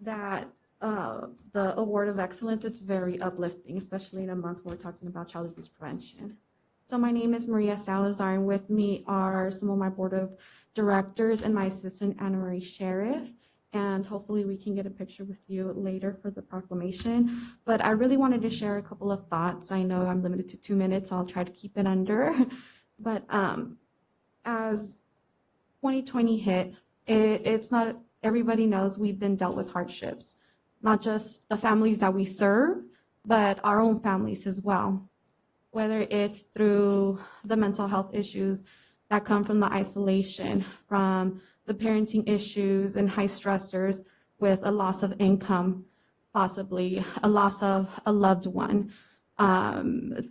that the Award of Excellence, it's very uplifting, especially in a month where we're talking about child abuse prevention. So my name is Maria Salazar, and with me are some of my board of directors and my assistant, Anna Marie Sheriff. And hopefully we can get a picture with you later for the proclamation. But I really wanted to share a couple of thoughts. I know I'm limited to 2 minutes, so I'll try to keep it under. But as 2020 hit, it's not, everybody knows we've been dealt with hardships, not just the families that we serve, but our own families as well. Whether it's through the mental health issues that come from the isolation, from the parenting issues and high stressors with a loss of income, possibly a loss of a loved one,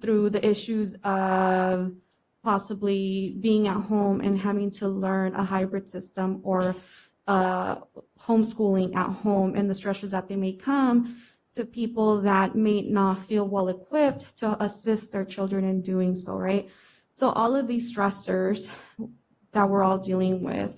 through the issues of possibly being at home and having to learn a hybrid system or homeschooling at home and the stressors that they may come to people that may not feel well equipped to assist their children in doing so, right? So all of these stressors that we're all dealing with,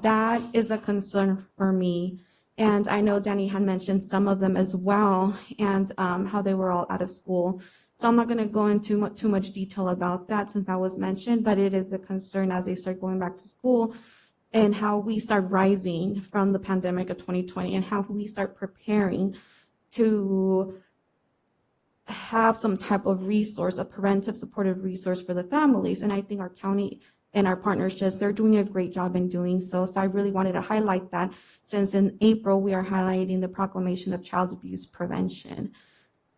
that is a concern for me. And I know Danny had mentioned some of them as well, and how they were all out of school. So I'm not going to go into too much detail about that since that was mentioned, but it is a concern as they start going back to school and how we start rising from the pandemic of 2020 and how we start preparing to have some type of resource, a preventive supportive resource for the families. And I think our county and our partnerships, they're doing a great job in doing so. So I really wanted to highlight that since in April, we are highlighting the proclamation of child abuse prevention.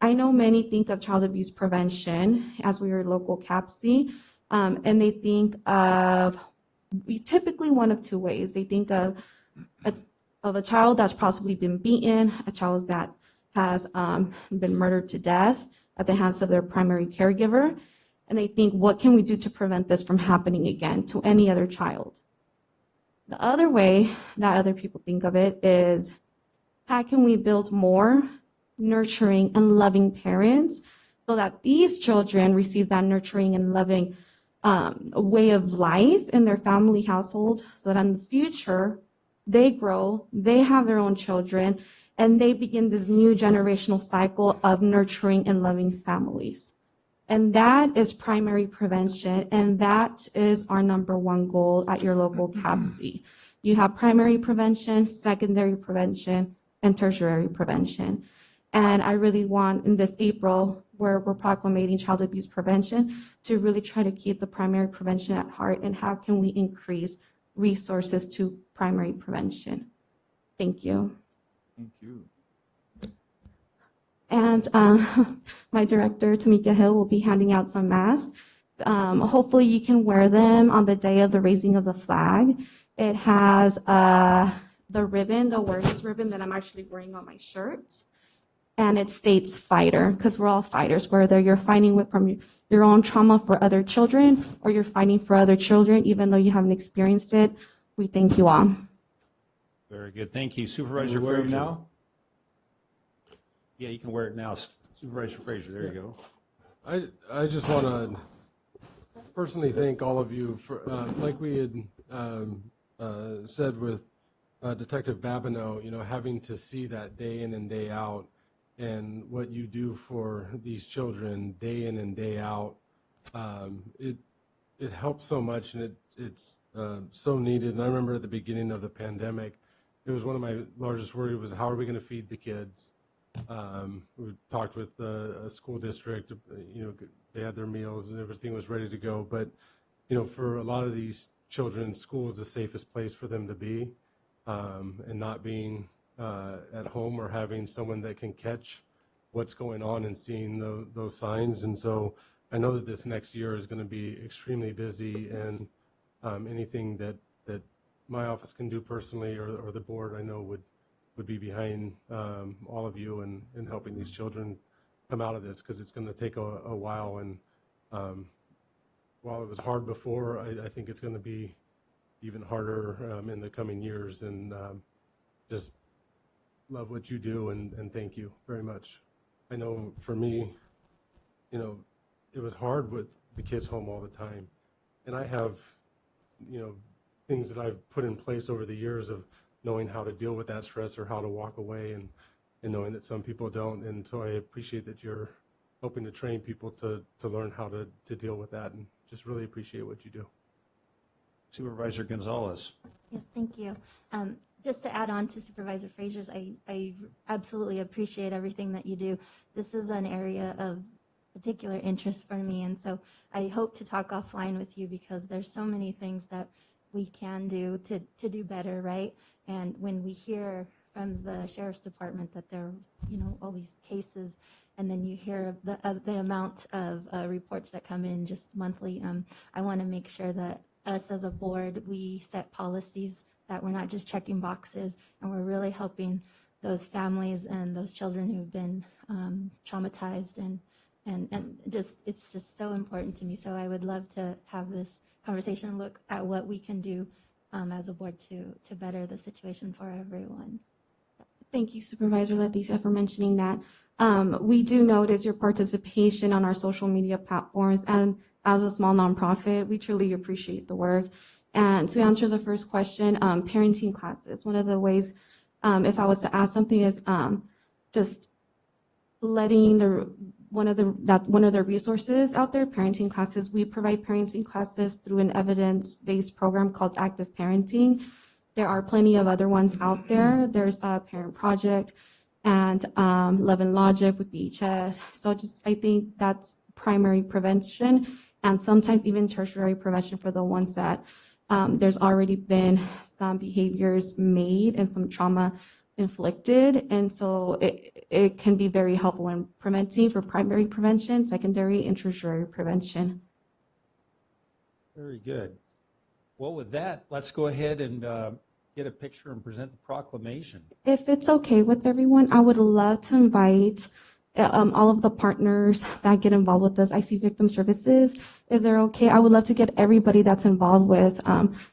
I know many think of child abuse prevention as we are local CAPC, and they think of, typically one of two ways. They think of a child that's possibly been beaten, a child that has been murdered to death at the hands of their primary caregiver, and they think, what can we do to prevent this from happening again to any other child? The other way that other people think of it is, how can we build more nurturing and loving parents so that these children receive that nurturing and loving way of life in their family household, so that in the future they grow, they have their own children, and they begin this new generational cycle of nurturing and loving families. And that is primary prevention, and that is our number one goal at your local CAPC. You have primary prevention, secondary prevention, and tertiary prevention. And I really want in this April, where we're proclamating child abuse prevention, to really try to keep the primary prevention at heart and how can we increase resources to primary prevention. Thank you. Thank you. And my director, Tamika Hill, will be handing out some masks. Hopefully you can wear them on the day of the raising of the flag. It has the ribbon, the awareness ribbon that I'm actually wearing on my shirt. And it states fighter, because we're all fighters, whether you're fighting from your own trauma for other children or you're fighting for other children, even though you haven't experienced it. We thank you all. Very good. Thank you. Supervisor Wear it Frazier. now? Yeah, you can wear it now. Supervisor Frazier, there you go. I just want to personally thank all of you for, like we had said with Detective Babineau, having to see that day in and day out, and what you do for these children day in and day out, it helps so much, and it's so needed. And I remember at the beginning of the pandemic, it was one of my largest worries was how are we going to feed the kids? We talked with a school district, they had their meals and everything was ready to go. But, for a lot of these children, school is the safest place for them to be, and not being at home or having someone that can catch what's going on and seeing those signs. And so I know that this next year is going to be extremely busy, and anything that my office can do personally or the board, I know would be behind all of you in helping these children come out of this, because it's going to take a while. And while it was hard before, I think it's going to be even harder in the coming years. And just love what you do, and thank you very much. I know for me, it was hard with the kids home all the time. And I have, things that I've put in place over the years of knowing how to deal with that stress or how to walk away, and knowing that some people don't. And so I appreciate that you're hoping to train people to learn how to deal with that, and just really appreciate what you do. Supervisor Gonzalez. Yes, thank you. Just to add on to Supervisor Frazier's, I absolutely appreciate everything that you do. This is an area of particular interest for me, and so I hope to talk offline with you, because there's so many things that we can do to do better, right? And when we hear from the Sheriff's Department that there's, all these cases, and then you hear of the amount of reports that come in just monthly, I want to make sure that us as a board, we set policies that we're not just checking boxes, and we're really helping those families and those children who've been traumatized, and just, it's just so important to me. So I would love to have this conversation, look at what we can do as a board to better the situation for everyone. Thank you, Supervisor Leticia, for mentioning that. We do notice your participation on our social media platforms, and as a small nonprofit, we truly appreciate the work. And to answer the first question, parenting classes, one of the ways, if I was to ask something, is just letting one of the resources out there, parenting classes. We provide parenting classes through an evidence-based program called Active Parenting. There are plenty of other ones out there. There's a Parent Project and Love and Logic with BHS. So I think that's primary prevention, and sometimes even tertiary prevention for the ones that there's already been some behaviors made and some trauma inflicted. And so it can be very helpful in preventing for primary prevention, secondary, and tertiary prevention. Very good. Well, with that, let's go ahead and get a picture and present the proclamation. If it's okay with everyone, I would love to invite all of the partners that get involved with us, IC Victim Services. If they're okay, I would love to get everybody that's involved with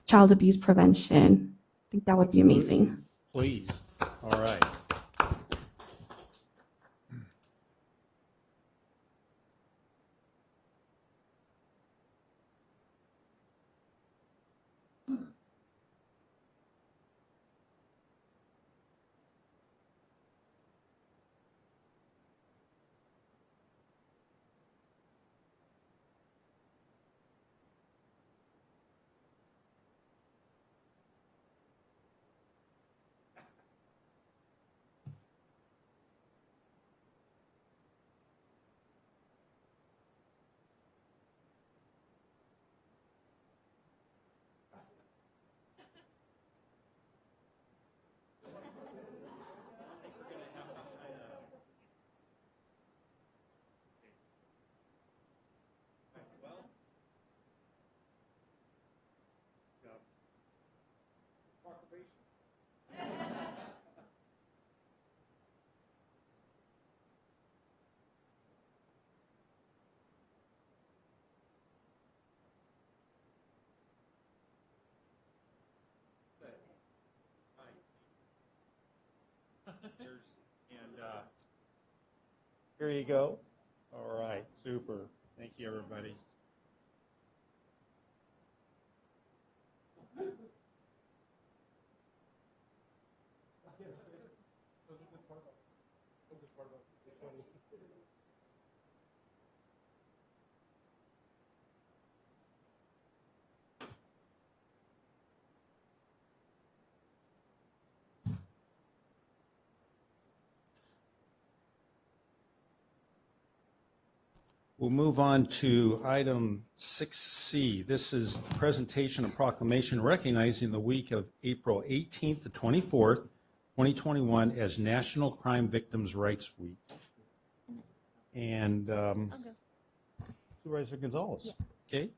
child abuse prevention. I think that would be amazing. Please. All right. Here you go. All right, super. Thank you, everybody. We'll move on to item 6C. This is presentation and proclamation recognizing the week of April 18th to 24th, 2021 as National Crime Victims' Rights Week. And Supervisor Gonzalez. Okay.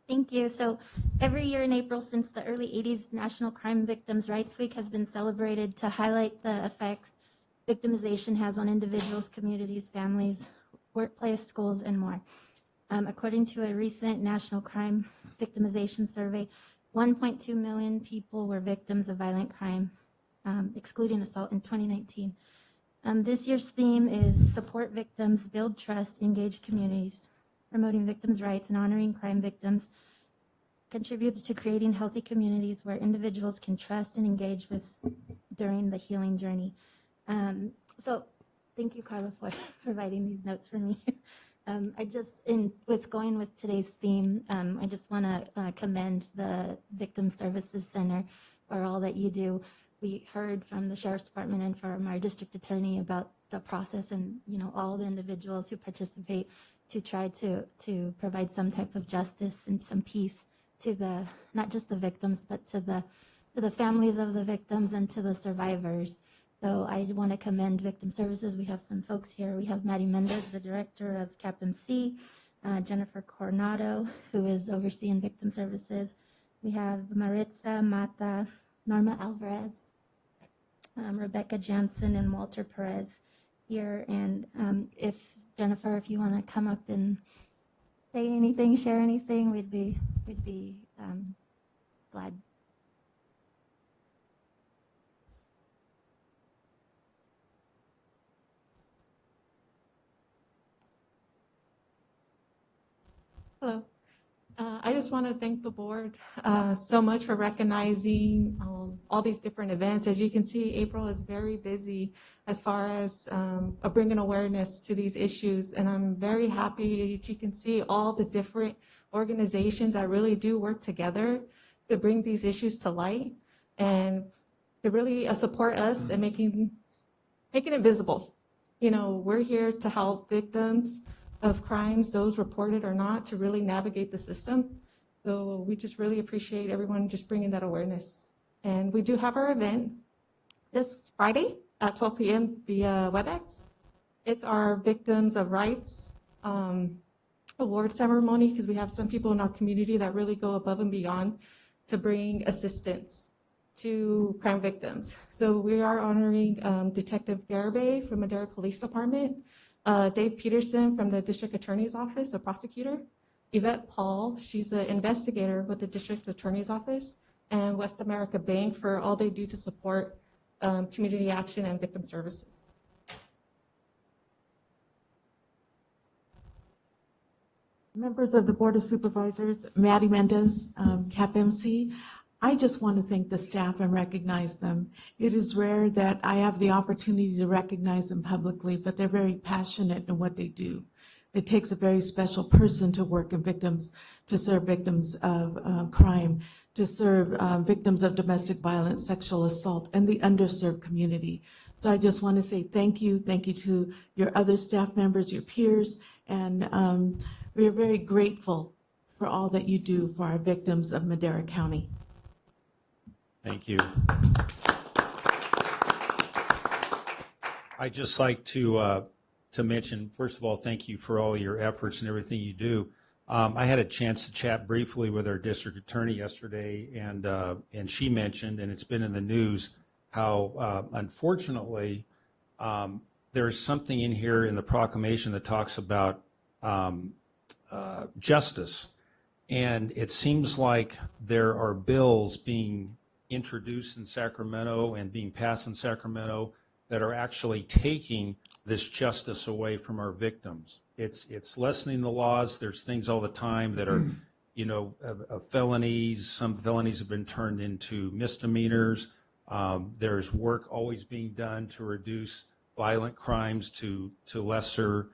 Thank you. So every year in April since the early 80s, National Crime Victims' Rights Week has been celebrated to highlight the effects victimization has on individuals, communities, families, workplace, schools, and more. According to a recent National Crime Victimization Survey, 1.2 million people were victims of violent crime, excluding assault in 2019. This year's theme is Support Victims, Build Trust, Engage Communities. Promoting victims' rights and honoring crime victims contributes to creating healthy communities where individuals can trust and engage with during the healing journey. So thank you, Carla, for providing these notes for me. Going with today's theme, I just want to commend the Victim Services Center for all that you do. We heard from the Sheriff's Department and from our district attorney about the process and, all the individuals who participate to try to provide some type of justice and some peace to not just the victims, but to the families of the victims and to the survivors. So I want to commend Victim Services. We have some folks here. We have Maddie Mendez, the director of CAPMC, Jennifer Coronado, who is overseeing Victim Services. We have Maritza Mata, Norma Alvarez, Rebecca Jansen, and Walter Perez here. And Jennifer, if you want to come up and say anything, share anything, we'd be glad. Hello. I just want to thank the board so much for recognizing all these different events. As you can see, April is very busy as far as bringing awareness to these issues. And I'm very happy you can see all the different organizations that really do work together to bring these issues to light and to really support us and making it visible. We're here to help victims of crimes, those reported or not, to really navigate the system. So we just really appreciate everyone just bringing that awareness. And we do have our event this Friday at 12 p.m. via WebEx. It's our Victims of Rights award ceremony, because we have some people in our community that really go above and beyond to bring assistance to crime victims. So we are honoring Detective Garibay from Madera Police Department, Dave Peterson from the District Attorney's Office, the prosecutor, Yvette Paul, she's an investigator with the District Attorney's Office, and West America Bank for all they do to support community action and victim services. Members of the Board of Supervisors, Maddie Mendez, CAPMC. I just want to thank the staff and recognize them. It is rare that I have the opportunity to recognize them publicly, but they're very passionate in what they do. It takes a very special person to work in victims, to serve victims of crime, to serve victims of domestic violence, sexual assault, and the underserved community. So I just want to say thank you. Thank you to your other staff members, your peers, and we are very grateful for all that you do for our victims of Madera County. Thank you. I'd just like to mention, first of all, thank you for all your efforts and everything you do. I had a chance to chat briefly with our district attorney yesterday, and she mentioned, and it's been in the news, how unfortunately there's something in here in the proclamation that talks about justice. And it seems like there are bills being introduced in Sacramento and being passed in Sacramento that are actually taking this justice away from our victims. It's lessening the laws. There's things all the time that are, felonies. Some felonies have been turned into misdemeanors. There's work always being done to reduce violent crimes to lesser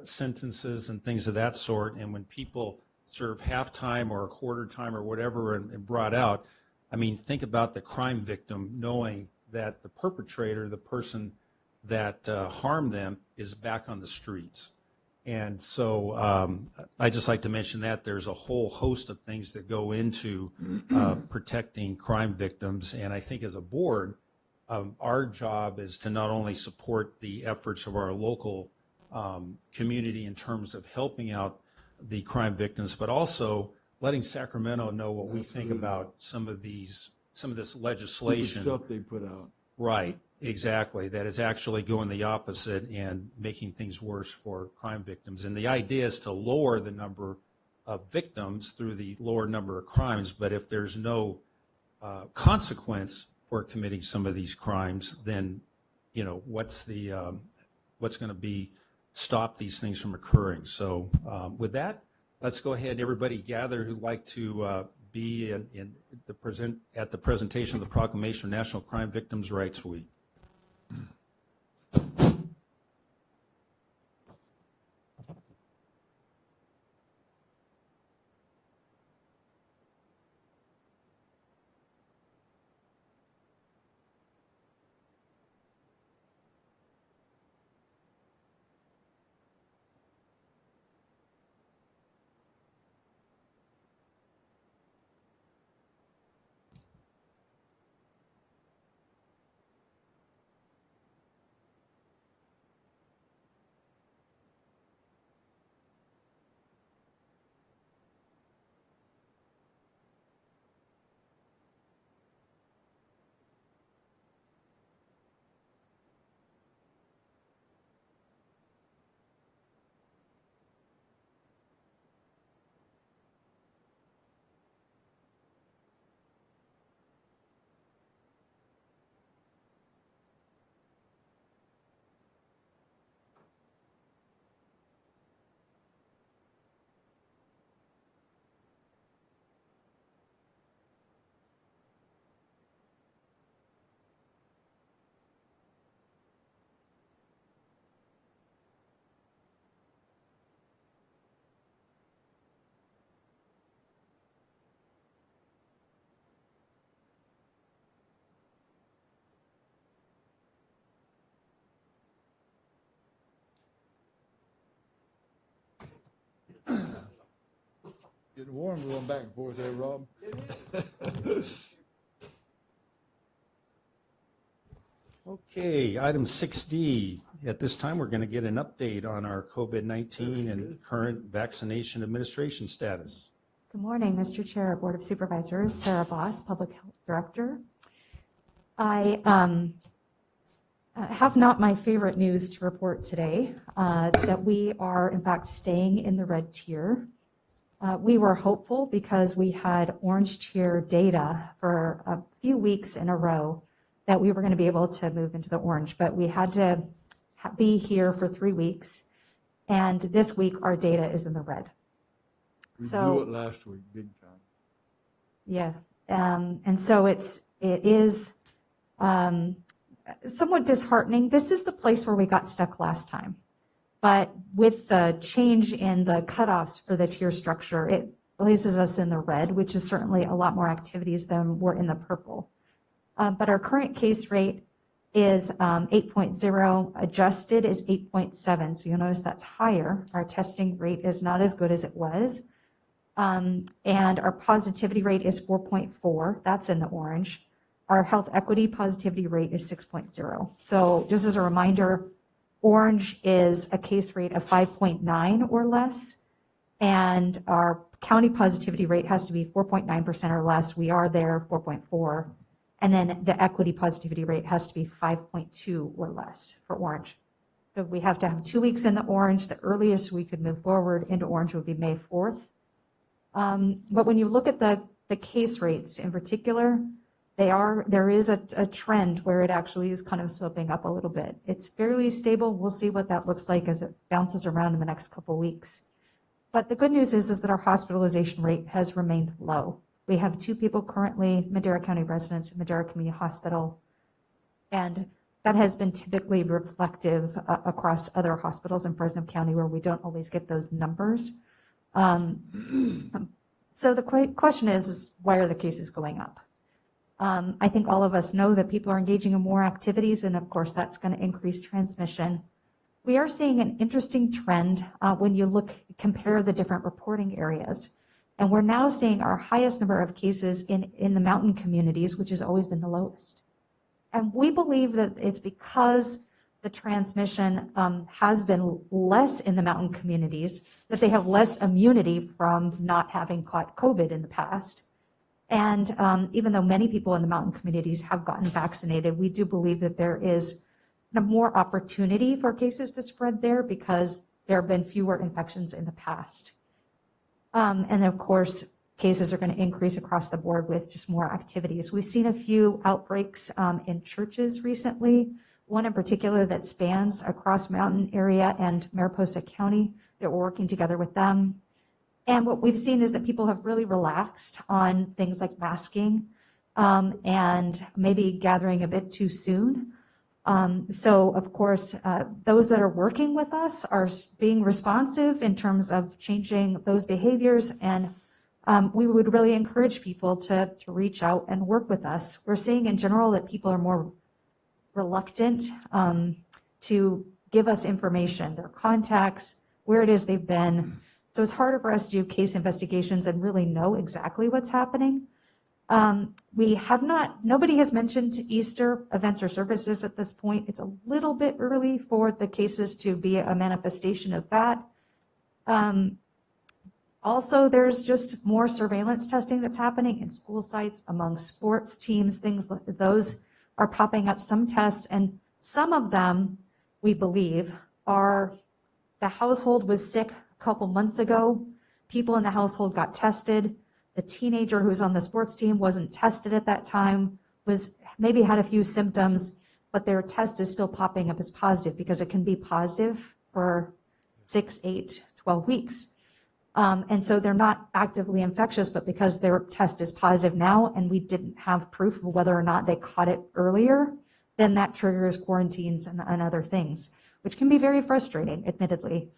sentences and things of that sort. And when people serve half time or a quarter time or whatever and brought out, I mean, think about the crime victim knowing that the perpetrator, the person that harmed them, is back on the streets. And so I just like to mention that there's a whole host of things that go into protecting crime victims. And I think as a board, our job is to not only support the efforts of our local community in terms of helping out the crime victims, but also letting Sacramento know what we think about some of this legislation. Stupid stuff they put out. Right, exactly. That is actually going the opposite and making things worse for crime victims. And the idea is to lower the number of victims through the lower number of crimes, but if there's no consequence for committing some of these crimes, then, what's going to stop these things from occurring? So with that, let's go ahead. Everybody gather who'd like to be at the presentation of the Proclamation of National Crime Victims' Rights Week. Getting warm going back and forth there, Rob. Okay, item 6D. At this time, we're going to get an update on our COVID-19 and current vaccination administration status. Good morning, Mr. Chair, Board of Supervisors, Sarah Boss, Public Health Director. I have not my favorite news to report today, that we are in fact staying in the red tier. We were hopeful because we had orange tier data for a few weeks in a row that we were going to be able to move into the orange, but we had to be here for 3 weeks, and this week our data is in the red. We blew it last week, big time. Yeah, and so it is somewhat disheartening. This is the place where we got stuck last time. But with the change in the cutoffs for the tier structure, it places us in the red, which is certainly a lot more activities than were in the purple. But our current case rate is 8.0, adjusted is 8.7. So you'll notice that's higher. Our testing rate is not as good as it was. And our positivity rate is 4.4. That's in the orange. Our health equity positivity rate is 6.0. So just as a reminder, orange is a case rate of 5.9 or less, and our county positivity rate has to be 4.9% or less. We are there, 4.4. And then the equity positivity rate has to be 5.2 or less for orange. So we have to have 2 weeks in the orange. The earliest we could move forward into orange would be May 4th. But when you look at the case rates in particular, there is a trend where it actually is kind of sloping up a little bit. It's fairly stable. We'll see what that looks like as it bounces around in the next couple weeks. But the good news is that our hospitalization rate has remained low. We have 2 people currently, Madera County residents at Madera Community Hospital, and that has been typically reflective across other hospitals in Fresno County where we don't always get those numbers. So the question is why are the cases going up? I think all of us know that people are engaging in more activities, and of course that's going to increase transmission. We are seeing an interesting trend when you compare the different reporting areas. And we're now seeing our highest number of cases in the mountain communities, which has always been the lowest. And we believe that it's because the transmission has been less in the mountain communities, that they have less immunity from not having caught COVID in the past. And even though many people in the mountain communities have gotten vaccinated, we do believe that there is more opportunity for cases to spread there because there have been fewer infections in the past. And of course, cases are going to increase across the board with just more activities. We've seen a few outbreaks in churches recently, one in particular that spans across mountain area and Mariposa County, that we're working together with them. And what we've seen is that people have really relaxed on things like masking and maybe gathering a bit too soon. So of course, those that are working with us are being responsive in terms of changing those behaviors, and we would really encourage people to reach out and work with us. We're seeing in general that people are more reluctant to give us information, their contacts, where it is they've been. So it's harder for us to do case investigations and really know exactly what's happening. Nobody has mentioned Easter events or services at this point. It's a little bit early for the cases to be a manifestation of that. Also, there's just more surveillance testing that's happening in school sites, among sports teams, things like those are popping up, some tests, and some of them, we believe, are the household was sick a couple months ago. People in the household got tested. The teenager who's on the sports team wasn't tested at that time, maybe had a few symptoms, but their test is still popping up as positive because it can be positive for 6, 8, 12 weeks. And so they're not actively infectious, but because their test is positive now and we didn't have proof of whether or not they caught it earlier, then that triggers quarantines and other things, which can be very frustrating, admittedly.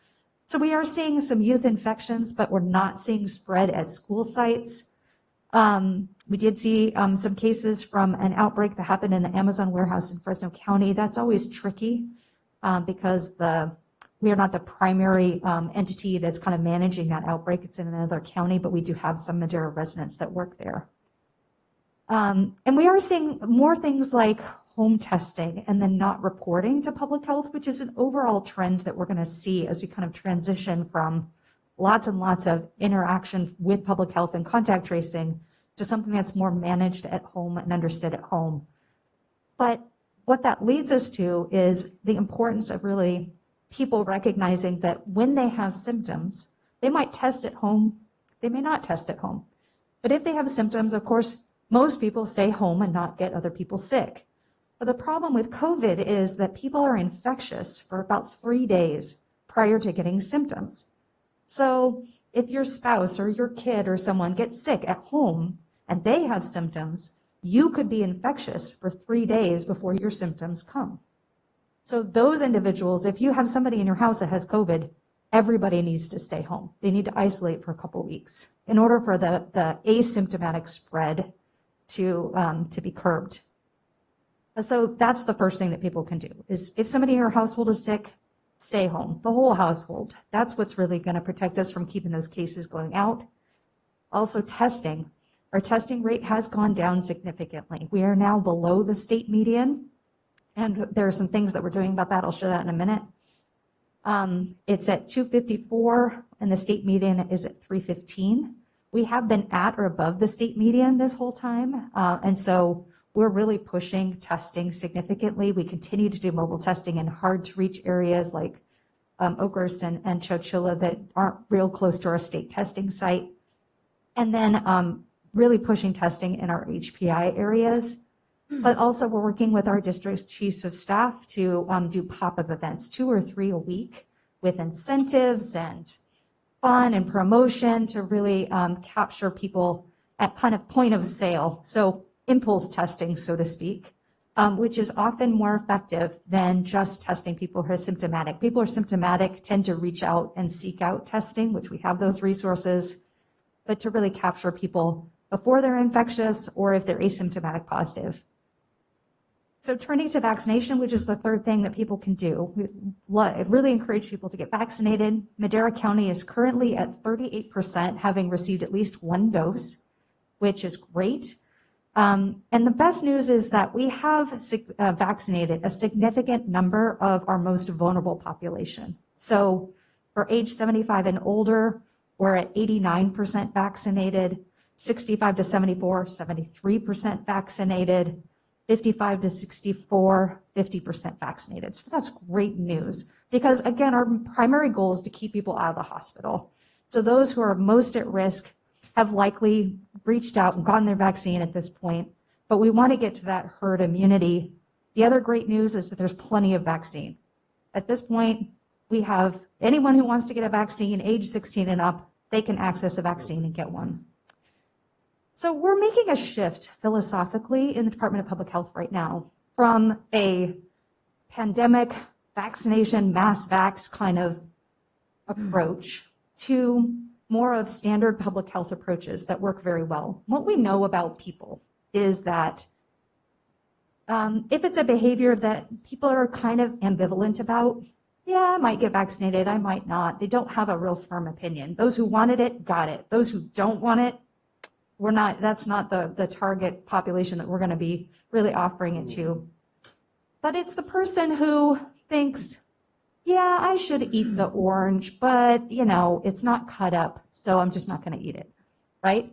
So we are seeing some youth infections, but we're not seeing spread at school sites. We did see some cases from an outbreak that happened in the Amazon warehouse in Fresno County. That's always tricky because we are not the primary entity that's kind of managing that outbreak. It's in another county, but we do have some Madera residents that work there. And we are seeing more things like home testing and then not reporting to public health, which is an overall trend that we're going to see as we kind of transition from lots and lots of interaction with public health and contact tracing to something that's more managed at home and understood at home. But what that leads us to is the importance of really people recognizing that when they have symptoms, they might test at home, they may not test at home. But if they have symptoms, of course, most people stay home and not get other people sick. But the problem with COVID is that people are infectious for about 3 days prior to getting symptoms. So if your spouse or your kid or someone gets sick at home and they have symptoms, you could be infectious for 3 days before your symptoms come. So those individuals, if you have somebody in your house that has COVID, everybody needs to stay home. They need to isolate for a couple weeks in order for the asymptomatic spread to be curbed. So that's the first thing that people can do is if somebody in your household is sick, stay home, the whole household. That's what's really going to protect us from keeping those cases going out. Also testing. Our testing rate has gone down significantly. We are now below the state median, and there are some things that we're doing about that. I'll show that in a minute. It's at 254, and the state median is at 315. We have been at or above the state median this whole time, and so we're really pushing testing significantly. We continue to do mobile testing in hard-to-reach areas like Oakhurst and Chowchilla that aren't real close to our state testing site. And then really pushing testing in our HPI areas. But also we're working with our district chiefs of staff to do pop-up events, 2 or 3 a week, with incentives and fun and promotion to really capture people at kind of point of sale. So impulse testing, so to speak, which is often more effective than just testing people who are symptomatic. People who are symptomatic tend to reach out and seek out testing, which we have those resources, but to really capture people before they're infectious or if they're asymptomatic positive. So turning to vaccination, which is the third thing that people can do, I really encourage people to get vaccinated. Madera County is currently at 38% having received at least 1 dose, which is great. And the best news is that we have vaccinated a significant number of our most vulnerable population. So for age 75 and older, we're at 89% vaccinated, 65 to 74, 73% vaccinated, 55 to 64, 50% vaccinated. So that's great news because, again, our primary goal is to keep people out of the hospital. So those who are most at risk have likely reached out and gotten their vaccine at this point, but we want to get to that herd immunity. The other great news is that there's plenty of vaccine. At this point, we have anyone who wants to get a vaccine, age 16 and up, they can access a vaccine and get one. So we're making a shift philosophically in the Department of Public Health right now from a pandemic vaccination, mass vax kind of approach to more of standard public health approaches that work very well. What we know about people is that if it's a behavior that people are kind of ambivalent about, yeah, I might get vaccinated, I might not. They don't have a real firm opinion. Those who wanted it, got it. Those who don't want it, that's not the target population that we're going to be really offering it to. But it's the person who thinks, yeah, I should eat the orange, but it's not cut up, so I'm just not going to eat it, right?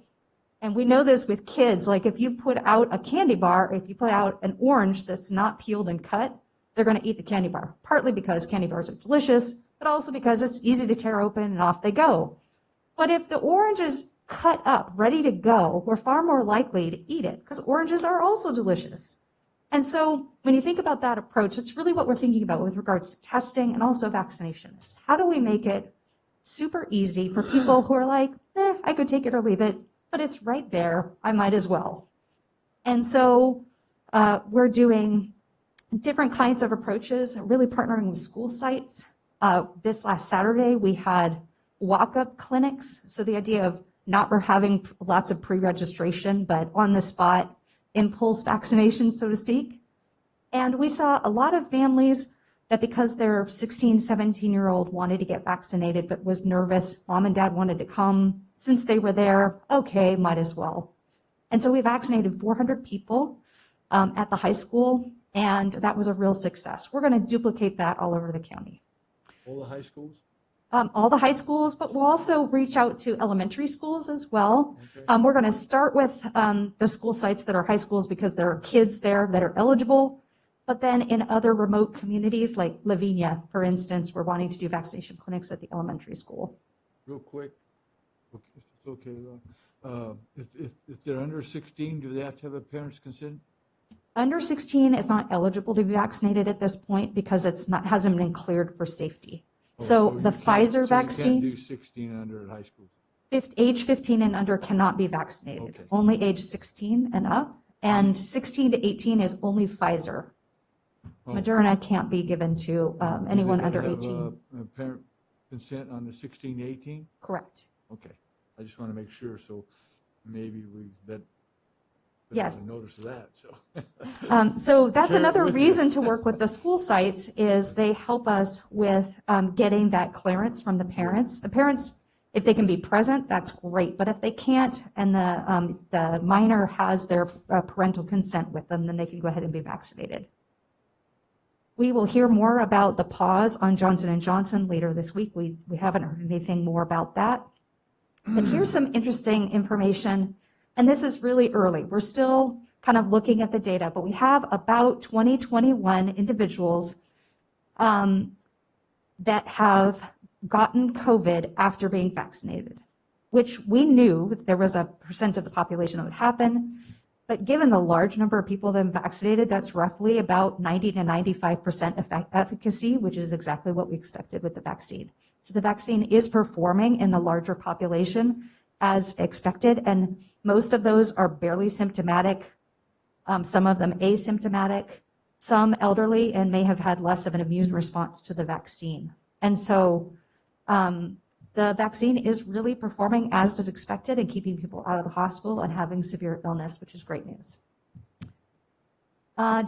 And we know this with kids, like if you put out a candy bar, if you put out an orange that's not peeled and cut, they're going to eat the candy bar, partly because candy bars are delicious, but also because it's easy to tear open and off they go. But if the orange is cut up, ready to go, we're far more likely to eat it because oranges are also delicious. And so when you think about that approach, it's really what we're thinking about with regards to testing and also vaccination. How do we make it super easy for people who are like, I could take it or leave it, but it's right there, I might as well. And so we're doing different kinds of approaches, really partnering with school sites. This last Saturday, we had walk-up clinics. So the idea of not having lots of pre-registration, but on the spot, impulse vaccination, so to speak. And we saw a lot of families that because their 16, 17-year-old wanted to get vaccinated, but was nervous, mom and dad wanted to come. Since they were there, okay, might as well. And so we vaccinated 400 people at the high school, and that was a real success. We're going to duplicate that all over the county. All the high schools? All the high schools, but we'll also reach out to elementary schools as well. Okay. We're going to start with the school sites that are high schools because there are kids there that are eligible. But then in other remote communities like Lavinia, for instance, we're wanting to do vaccination clinics at the elementary school. Real quick, if it's okay, if they're under 16, do they have to have a parent's consent? Under 16 is not eligible to be vaccinated at this point because hasn't been cleared for safety. So the Pfizer vaccine. You can't do 16 under at high school. Age 15 and under cannot be vaccinated. Okay. Only age 16 and up. And 16 to 18 is only Pfizer. Oh. Moderna can't be given to anyone under 18. Parent consent on the 16 to 18? Correct. Okay. I just want to make sure. So maybe yes. Notice of that. So that's another reason to work with the school sites is they help us with getting that clearance from the parents. The parents, if they can be present, that's great. But if they can't and the minor has their parental consent with them, then they can go ahead and be vaccinated. We will hear more about the pause on Johnson & Johnson later this week. We haven't heard anything more about that. But here's some interesting information. And this is really early. We're still kind of looking at the data, but we have about 21 individuals that have gotten COVID after being vaccinated. which we knew that there was a percent of the population that would happen. But given the large number of people that have been vaccinated, that's roughly about 90 to 95% efficacy, which is exactly what we expected with the vaccine. So the vaccine is performing in the larger population as expected, and most of those are barely symptomatic, some of them asymptomatic, some elderly, and may have had less of an immune response to the vaccine. And so the vaccine is really performing as is expected and keeping people out of the hospital and having severe illness, which is great news.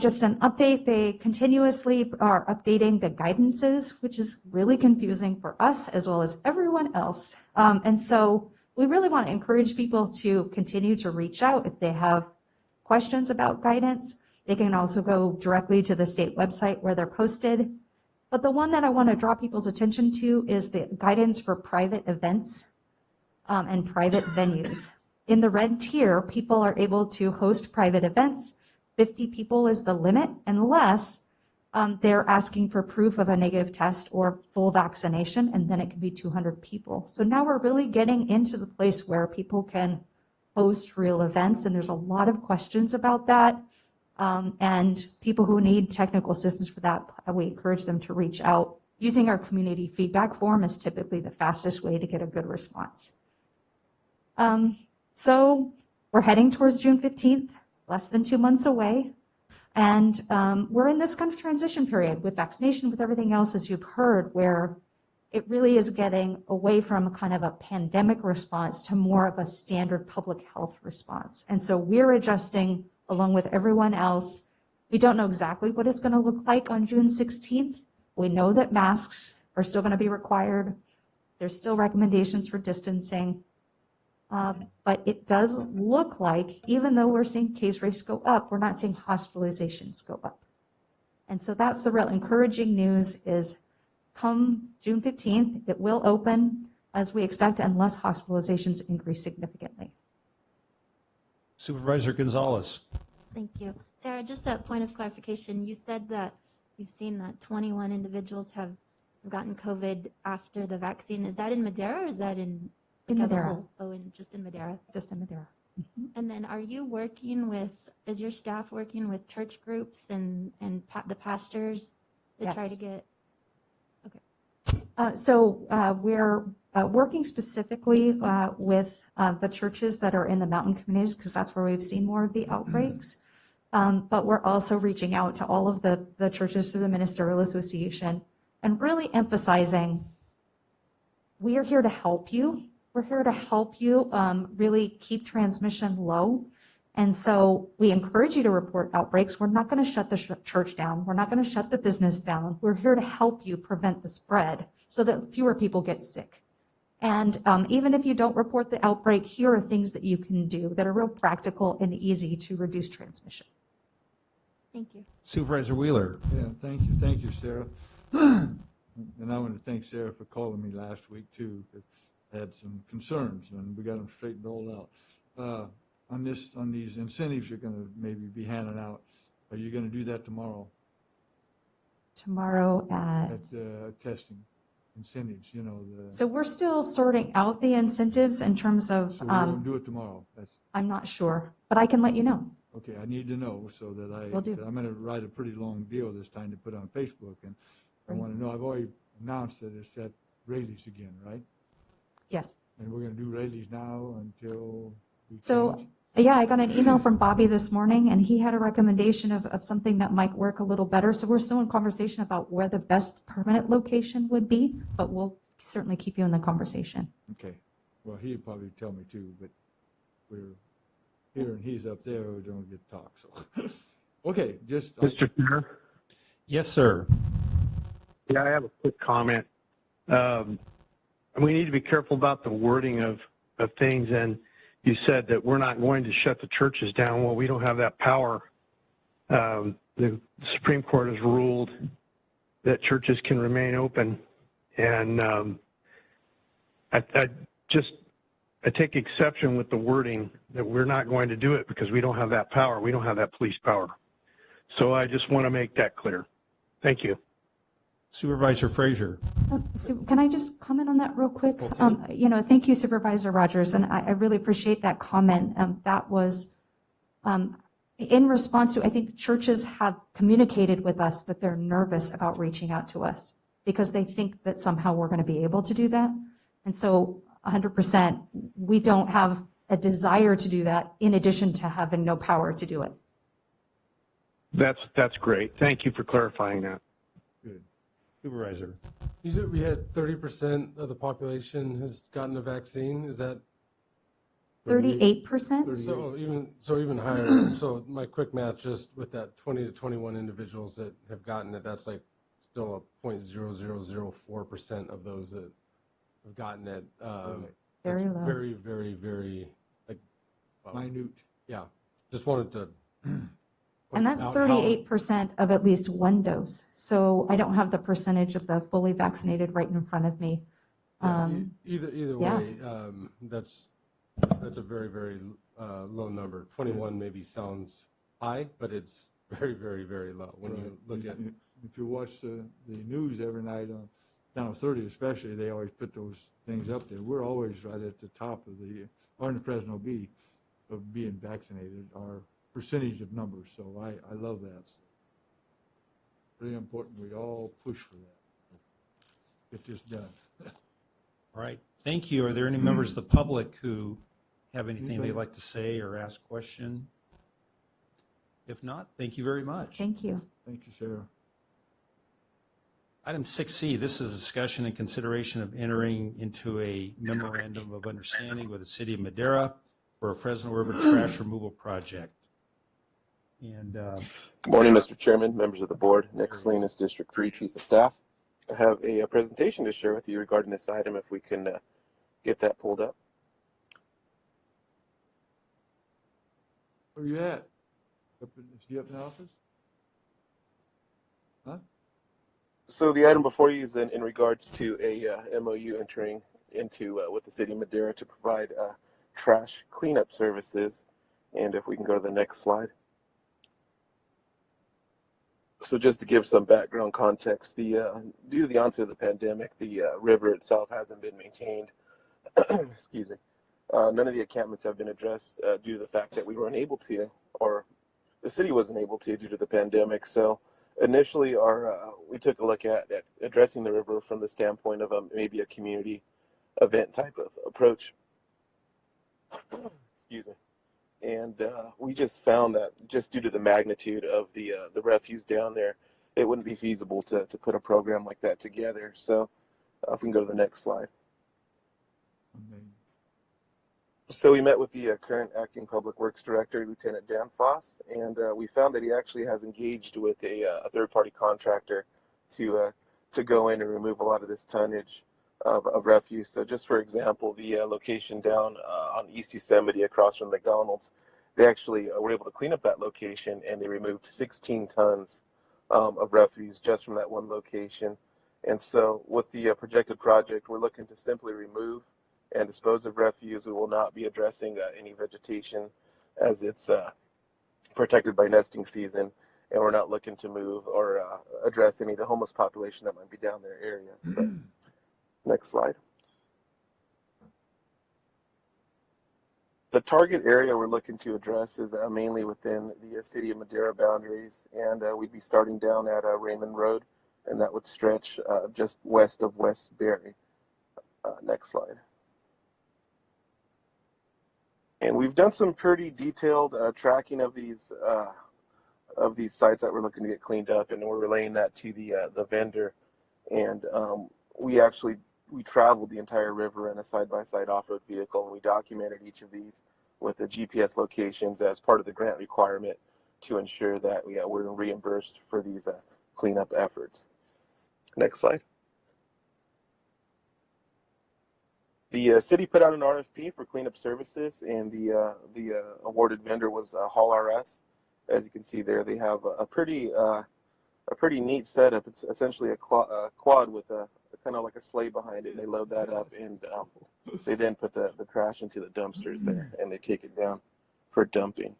Just an update, they continuously are updating the guidances, which is really confusing for us as well as everyone else. And so we really want to encourage people to continue to reach out if they have questions about guidance. They can also go directly to the state website where they're posted. But the one that I want to draw people's attention to is the guidance for private events and private venues. In the red tier, people are able to host private events. 50 people is the limit unless they're asking for proof of a negative test or full vaccination, and then it can be 200 people. So now we're really getting into the place where people can host real events, and there's a lot of questions about that. And people who need technical assistance for that, we encourage them to reach out. Using our community feedback form is typically the fastest way to get a good response. So we're heading towards June 15th, less than 2 months away. And we're in this kind of transition period with vaccination, with everything else, as you've heard, where it really is getting away from kind of a pandemic response to more of a standard public health response. And so we're adjusting along with everyone else. We don't know exactly what it's going to look like on June 16th. We know that masks are still going to be required. There's still recommendations for distancing. But it does look like, even though we're seeing case rates go up, we're not seeing hospitalizations go up. And so that's the real encouraging news is come June 15th, it will open as we expect unless hospitalizations increase significantly. Supervisor Gonzalez. Thank you. Sarah, just a point of clarification. You said that you've seen that 21 individuals have gotten COVID after the vaccine. Is that in Madera or is that in Madera? whole? Oh, just in Madera. Just in Madera. And then are you working with, is your staff working with church groups and the pastors to try Yes. to get, We're working specifically with the churches that are in the mountain communities because that's where we've seen more of the outbreaks. But we're also reaching out to all of the churches through the Ministerial Association and really emphasizing we are here to help you. We're here to help you really keep transmission low. And so we encourage you to report outbreaks. We're not going to shut the church down. We're not going to shut the business down. We're here to help you prevent the spread so that fewer people get sick. And even if you don't report the outbreak, here are things that you can do that are real practical and easy to reduce transmission. thank you. Supervisor Wheeler. Yeah, thank you. Thank you, Sarah. And I want to thank Sarah for calling me last week, too. I had some concerns, and we got them straightened all out. On these incentives you're going to maybe be handing out, are you going to do that tomorrow? Tomorrow That's testing incentives, you know. So we're still sorting out the incentives in terms of, So we're going to do it tomorrow. I'm not sure, but I can let you know. Okay, I need to know so that Will do. I'm going to write a pretty long deal this time to put on Facebook, and I want to know, I've already announced that it's at Rayleigh's again, right? Yes. And we're going to do Rayleigh's now until we So, change? yeah, I got an email from Bobby this morning, and he had a recommendation of something that might work a little better. So we're still in conversation about where the best permanent location would be, but we'll certainly keep you in the conversation. Okay, well, he'd probably tell me too, but we're here and he's up there, we don't get to talk, so. Okay, just. Mr. Chair? Yes, sir. Yeah, I have a quick comment. We need to be careful about the wording of things, and you said that we're not going to shut the churches down. Well, we don't have that power. The Supreme Court has ruled that churches can remain open, and I take exception with the wording that we're not going to do it because we don't have that power. We don't have that police power. So I just want to make that clear. Thank you. Supervisor Frazier. So can I just comment on that real quick? Okay. Thank you, Supervisor Rogers, and I really appreciate that comment. That was in response to, I think churches have communicated with us that they're nervous about reaching out to us because they think that somehow we're going to be able to do that. And so 100%, we don't have a desire to do that in addition to having no power to do it. That's great. Thank you for clarifying that. Good. Supervisor. You said we had 30% of the population has gotten a vaccine. Is that 38%? so even higher? So my quick math, just with that 20 to 21 individuals that have gotten it, that's like still a 0.0004% of those that have gotten it. Very that's low. Very, very, very like minute. Yeah, just wanted to. And that's 38% of at least one dose. So I don't have the percentage of the fully vaccinated right in front of me. Either yeah. way, that's a very, very low number. 21 maybe sounds high, but it's very, very, very low when you look at. If you watch the news every night on Channel 30 especially, they always put those things up there. We're always right at the top of or in the Fresno Bee of being vaccinated, our percentage of numbers. So I love that. Very important. We all push for that. Get this done. All right. Thank you. Are there any members of the public who have anything they'd like to say or ask a question? If not, thank you very much. Thank you. Thank you, Sarah. Item 6C, this is a discussion and consideration of entering into a memorandum of understanding with the City of Madera for a Fresno River trash removal project. And good morning, Mr. Chairman, members of the board. Nick Salinas, District 3 Chief of Staff. I have a presentation to share with you regarding this item, if we can get that pulled up. Where are you at? Is he up in the office? Huh? So the item before you is in regards to a MOU entering into with the City of Madera to provide trash cleanup services. And if we can go to the next slide. So just to give some background context, due to the onset of the pandemic, the river itself hasn't been maintained. Excuse me. None of the encampments have been addressed due to the fact that we were unable to, or the city wasn't able to due to the pandemic. So initially, we took a look at addressing the river from the standpoint of maybe a community event type of approach. Excuse me. And we just found that just due to the magnitude of the refuse down there, it wouldn't be feasible to put a program like that together. So if we can go to the next slide. Okay. So we met with the current acting public works director, Lieutenant Dan Foss, and we found that he actually has engaged with a third-party contractor to go in and remove a lot of this tonnage of refuse. So just for example, the location down on East Yosemite across from McDonald's, they actually were able to clean up that location, and they removed 16 tons of refuse just from that one location. And so with the projected project, we're looking to simply remove and dispose of refuse. We will not be addressing any vegetation as it's protected by nesting season, and we're not looking to move or address any of the homeless population that might be down their area. So, next slide. The target area we're looking to address is mainly within the City of Madera boundaries, and we'd be starting down at Raymond Road, and that would stretch just west of West Berry. Next slide. And we've done some pretty detailed tracking of these sites that we're looking to get cleaned up, and we're relaying that to the vendor. And we traveled the entire river in a side-by-side off-road vehicle, and we documented each of these with the GPS locations as part of the grant requirement to ensure that we're reimbursed for these cleanup efforts. Next slide. The city put out an RFP for cleanup services, and the awarded vendor was Hall RS. As you can see there, they have a pretty neat setup. It's essentially a quad with a kind of like a sleigh behind it. They load that up, and they then put the trash into the dumpsters there, and they take it down for dumping.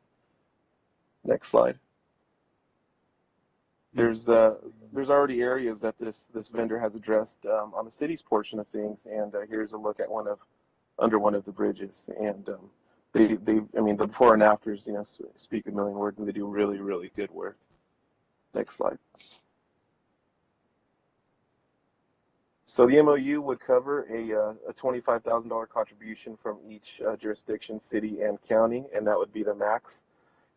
Next slide. there's already areas that this vendor has addressed on the city's portion of things, and here's a look at under one of the bridges, and I mean, the before and afters, speak a million words, and they do really, really good work. Next slide. So the MOU would cover a $25,000 contribution from each jurisdiction, city and county, and that would be the max.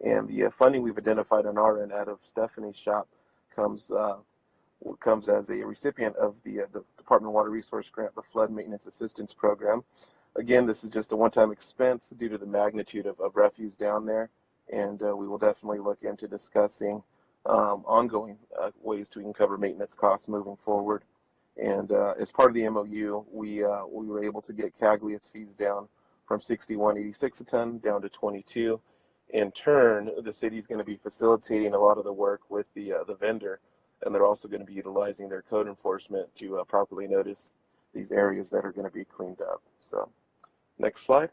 And the funding we've identified on our end out of Stephanie's shop comes as a recipient of the Department of Water Resource Grant, the Flood Maintenance Assistance Program. Again, this is just a one-time expense due to the magnitude of refuse down there, and we will definitely look into discussing ongoing ways to cover maintenance costs moving forward. And as part of the MOU, we were able to get Caglia's fees down from $61.86 a ton down to $22. In turn, the city is going to be facilitating a lot of the work with the vendor, and they're also going to be utilizing their code enforcement to properly notice these areas that are going to be cleaned up. So, next slide.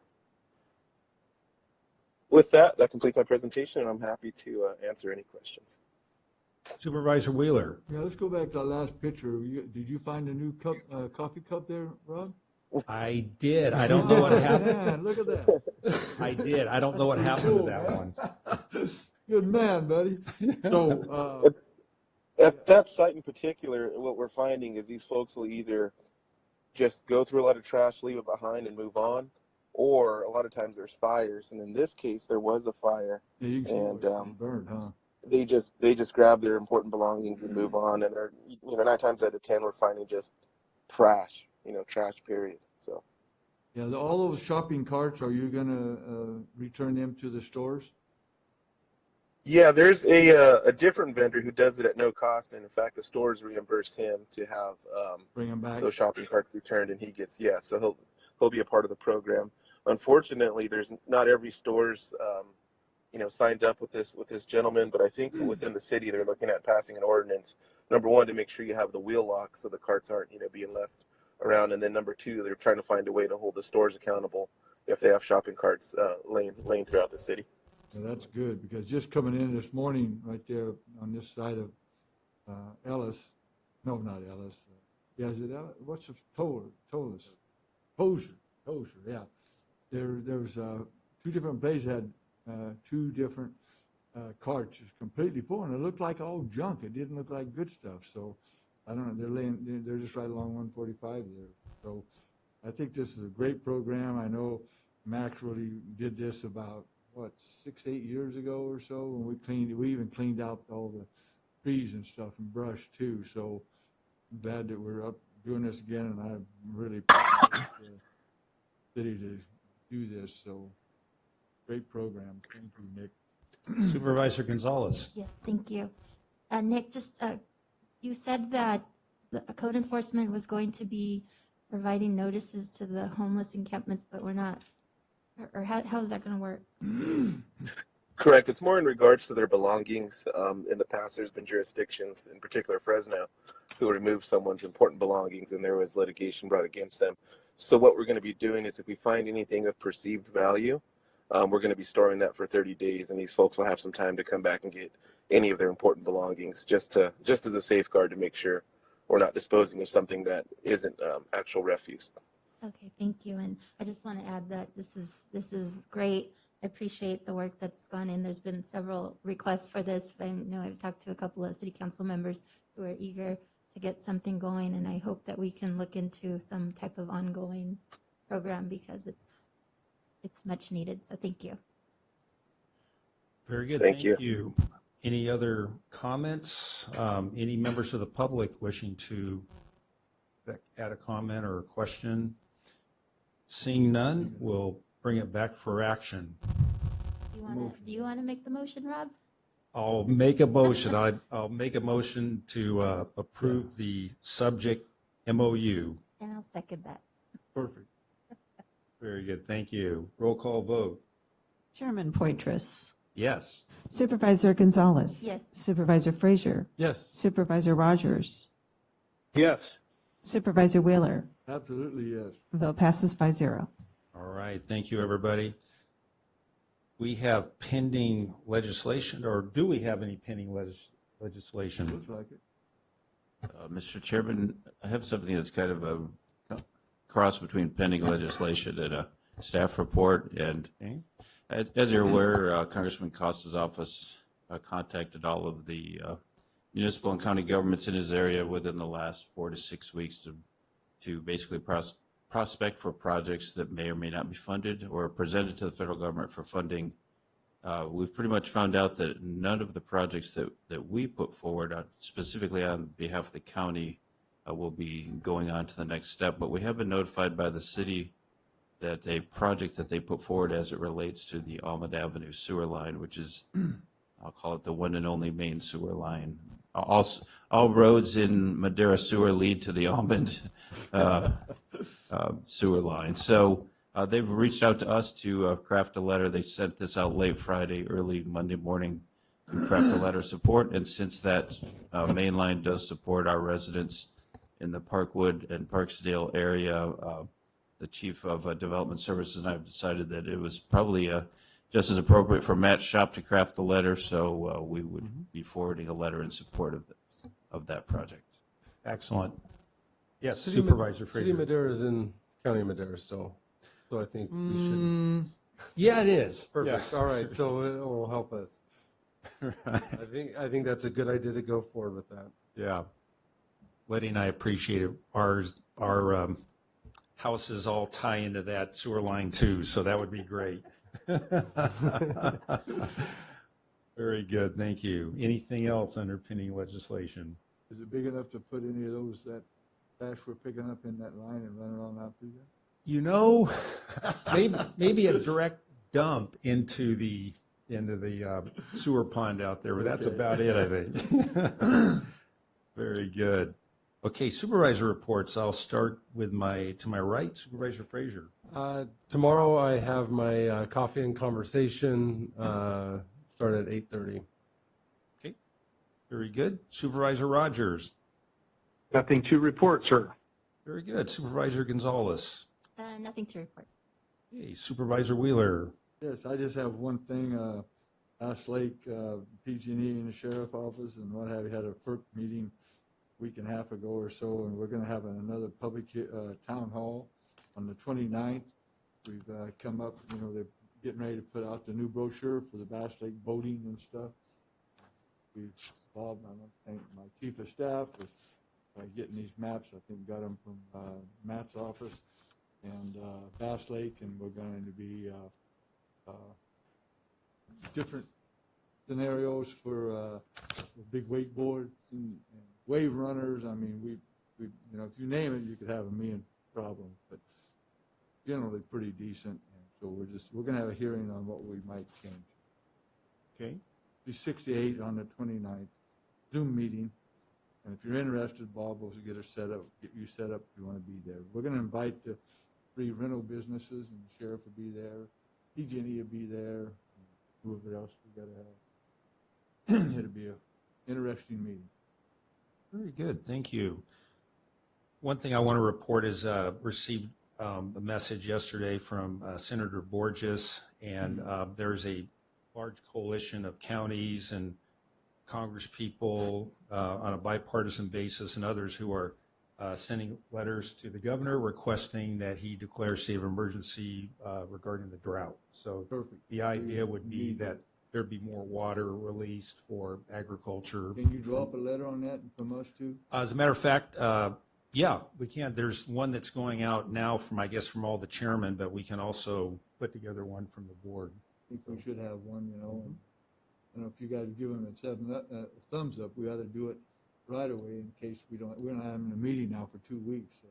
With that completes my presentation, and I'm happy to answer any questions. Supervisor Wheeler. Yeah, let's go back to that last picture. Did you find a new cup, coffee cup there, Rob? I did. I don't know what happened. Man, look at that. I did. I don't know what happened to that one. Good man, buddy. So, at that site in particular, what we're finding is these folks will either just go through a lot of trash, leave it behind, and move on, or a lot of times there's fires. And in this case, there was a fire, and burned, huh? They just grab their important belongings and move on. And they're 9 times out of 10 we're finding just trash, trash period. So yeah, all those shopping carts, are you gonna return them to the stores? yeah, there's a different vendor who does it at no cost, and in fact the stores reimburse him to have bring them back, those shopping carts returned, and he gets so he'll be a part of the program. Unfortunately, there's not every store's signed up with this gentleman, but I think within the city they're looking at passing an ordinance. Number one, to make sure you have the wheel lock so the carts aren't being left around, and then number two, they're trying to find a way to hold the stores accountable if they have shopping carts laying throughout the city. Well, that's good, because just coming in this morning right there on this side of Ellis, no, not Ellis. Yeah, is it Ellis? What's the Tolis? Hosier, yeah. There's 2 different places had 2 different carts just completely full, and it looked like all junk. It didn't look like good stuff. So I don't know. They're just right along 145 there. So I think this is a great program. I know Max really did this about 6-8 years ago or so, and we even cleaned out all the trees and stuff and brush too. So I'm glad that we're up doing this again, and I'm really proud of the city to do this. So great program. Thank you, Nick. Supervisor Gonzalez. Yes, thank you. Nick, just you said that the code enforcement was going to be providing notices to the homeless encampments, but we're not. Or how is that going to work? Correct. It's more in regards to their belongings. In the past, there's been jurisdictions, in particular Fresno, who removed someone's important belongings, and there was litigation brought against them. So what we're going to be doing is, if we find anything of perceived value, we're going to be storing that for 30 days, and these folks will have some time to come back and get any of their important belongings, just as a safeguard to make sure we're not disposing of something that isn't actual refuse. Okay, thank you. And I just want to add that this is great. I appreciate the work that's gone in. There's been several requests for this. I know I've talked to a couple of city council members who are eager to get something going, and I hope that we can look into some type of ongoing program, because it's much needed. So thank you. Very good. Thank Thank you. you. Any other comments? Any members of the public wishing to add a comment or a question? Seeing none, we'll bring it back for action. Do you want to make the motion, Rob? I'll make a motion. I'll make a motion to approve the subject MOU. And I'll second that. Perfect. Very good. Thank you. Roll call vote. Chairman Poitras. Yes. Supervisor Gonzalez. Yes. Supervisor Frazier. Yes. Supervisor Rogers. Yes. Supervisor Wheeler. Absolutely, yes. Vote passes 5-0. All right. Thank you, everybody. We have pending legislation, or do we have any pending legislation. Looks like it. Mr. Chairman, I have something that's kind of a cross between pending legislation and a staff report. And as you're aware, Congressman Costa's office contacted all of the municipal and county governments in his area within the last 4 to 6 weeks to basically prospect for projects that may or may not be funded or presented to the federal government for funding. We've pretty much found out that none of the projects that we put forward, specifically on behalf of the county, will be going on to the next step. But we have been notified by the city that a project that they put forward as it relates to the Almond Avenue sewer line, which is, I'll call it the one and only main sewer line. All roads in Madera Sewer lead to the Almond sewer line. So they've reached out to us to craft a letter. They sent this out late Friday, early Monday morning to craft a letter of support. And since that main line does support our residents in the Parkwood and Parksdale area, the Chief of Development Services and I have decided that it was probably just as appropriate for Matt Shop to craft the letter, so we would be forwarding a letter in support of that project. Excellent. Yes, City Supervisor City Fraser. of Madera is in County of Madera still, so I think we should. Yeah, it is. Perfect. Yeah, all right, so it will help us. Right. I think that's a good idea to go forward with that. Yeah. Letty and I appreciate it. Our houses all tie into that sewer line too, so that would be great. Very good, thank you. Anything else underpinning legislation? Is it big enough to put any of those, that trash we're picking up in that line and run it on out through there? You know, maybe a direct dump into the sewer pond out there, but that's about it, I think. Very good. Okay, supervisor reports. I'll start with to my right, Supervisor Fraser. Tomorrow I have my coffee and conversation start at 8:30. Okay, very good. Supervisor Rogers. Nothing to report, sir. Very good. Supervisor Gonzalez. Nothing to report. Okay, Supervisor Wheeler. Yes, I just have one thing. Ash Lake, PG&E and the sheriff office and what have you had a FERC meeting week and a half ago or so, and we're going to have another public town hall on the 29th. We've come up, they're getting ready to put out the new brochure for the Bass Lake boating and stuff. Bob, I want to thank my chief of staff for getting these maps. I think got them from Matt's office and Bass Lake, and we're going to be different scenarios for big wakeboards and wave runners. I mean, we if you name it, you could have a million problems, but generally pretty decent. And so we're going to have a hearing on what we might change. Okay. Be 68 on the 29th, Zoom meeting. And if you're interested, Bob will get you set up if you want to be there. We're going to invite the 3 rental businesses, and the sheriff will be there. PG&E will be there. Whoever else we got to have. It'll be an interesting meeting. Very good, thank you. One thing I want to report is received a message yesterday from Senator Borges, and there's a large coalition of counties and Congress people on a bipartisan basis and others who are sending letters to the governor requesting that he declare state of emergency regarding the drought. So the idea would be that there'd be more water released for agriculture. Can you drop a letter on that from us too? As a matter of fact, yeah, we can. There's one that's going out now from all the chairmen, but we can also put together one from the board. I think we should have one, and if you guys give them a thumbs up, we ought to do it right away in case we're not having a meeting now for 2 weeks. So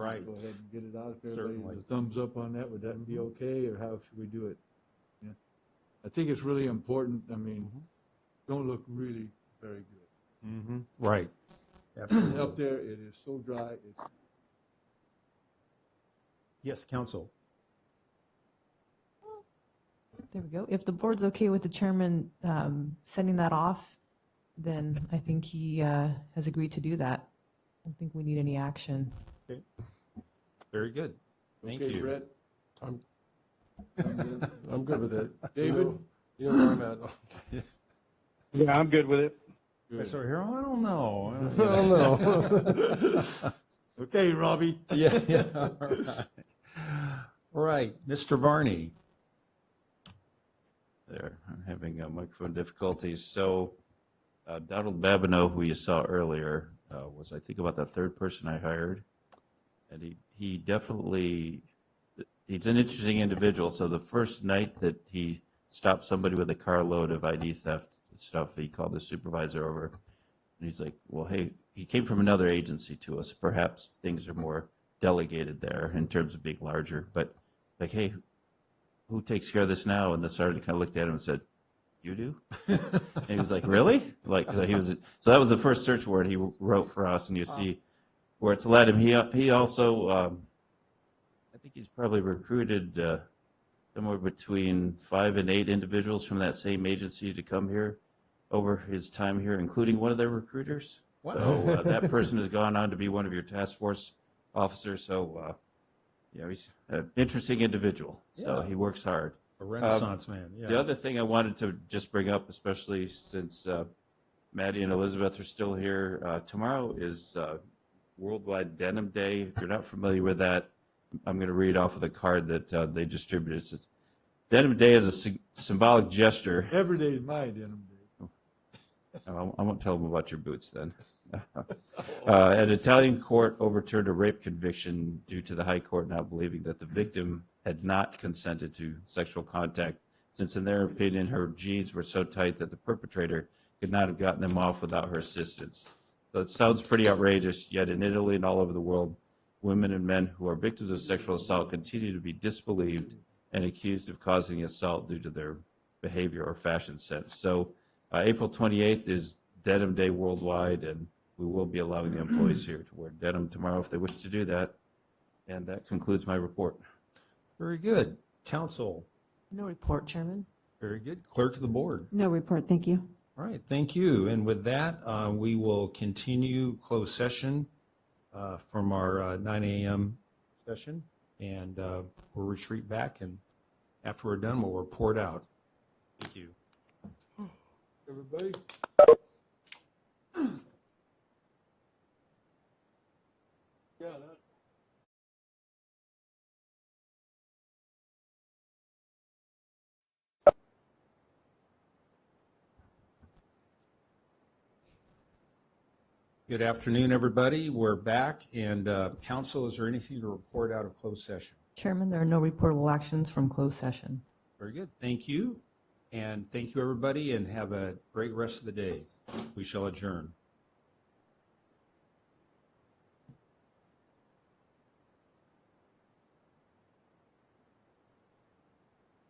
right. Go ahead and get it out. If Certainly. everybody a thumbs up on that, would that be okay, or how should we do it? Yeah. I think it's really important. I mean, don't look really very good. Right. Absolutely. Up there, it is so dry. Yes, counsel. There we go. If the board's okay with the chairman sending that off, then I think he has agreed to do that. I don't think we need any action. Okay. Very good. Thank Okay, you. Brett? I'm good with it. David? You know where I'm at. Yeah, I'm good with it. I started hearing, I don't know. I don't know. Okay, Robbie. Yeah, yeah, all right. All right, Mr. Varney. There, I'm having microphone difficulties. So Donald Babineau, who you saw earlier, was, I think, about the third person I hired. And he definitely, he's an interesting individual. So the first night that he stopped somebody with a carload of ID theft stuff, he called the supervisor over. And he's like, well, hey, he came from another agency to us. Perhaps things are more delegated there in terms of being larger. But like, hey, who takes care of this now? And the sergeant kind of looked at him and said, you do? And he was like, really? Like he was. So that was the first search warrant he wrote for us, and you see where it's led him. He also, I think he's probably recruited somewhere between 5 and 8 individuals from that same agency to come here over his time here, including one of their recruiters. Wow. So that person has gone on to be one of your task force officers. So, he's an interesting individual. So Yeah. he works hard. A Renaissance man, yeah. The other thing I wanted to just bring up, especially since Maddie and Elizabeth are still here, tomorrow is Worldwide Denim Day. If you're not familiar with that, I'm going to read off of the card that they distributed. It says, Denim Day is a symbolic gesture. Every day is my denim day. I won't tell them about your boots then. An Italian court overturned a rape conviction due to the High Court not believing that the victim had not consented to sexual contact, since in their opinion her jeans were so tight that the perpetrator could not have gotten them off without her assistance. So it sounds pretty outrageous, yet in Italy and all over the world, women and men who are victims of sexual assault continue to be disbelieved and accused of causing assault due to their behavior or fashion sense. So April 28th is Denim Day worldwide, and we will be allowing the employees here to wear denim tomorrow if they wish to do that. And that concludes my report. Very good. Council. No report, Chairman. Very good. Clerk of the board. No report, thank you. All right, thank you. And with that, we will continue closed session from our 9 a.m. session, and we'll retreat back, and after we're done, we'll report out. Thank you. Everybody? Yeah, that. Good afternoon, everybody. We're back, and council, is there anything to report out of closed session? Chairman, there are no reportable actions from closed session. Very good. Thank you. And thank you, everybody, and have a great rest of the day. We shall adjourn.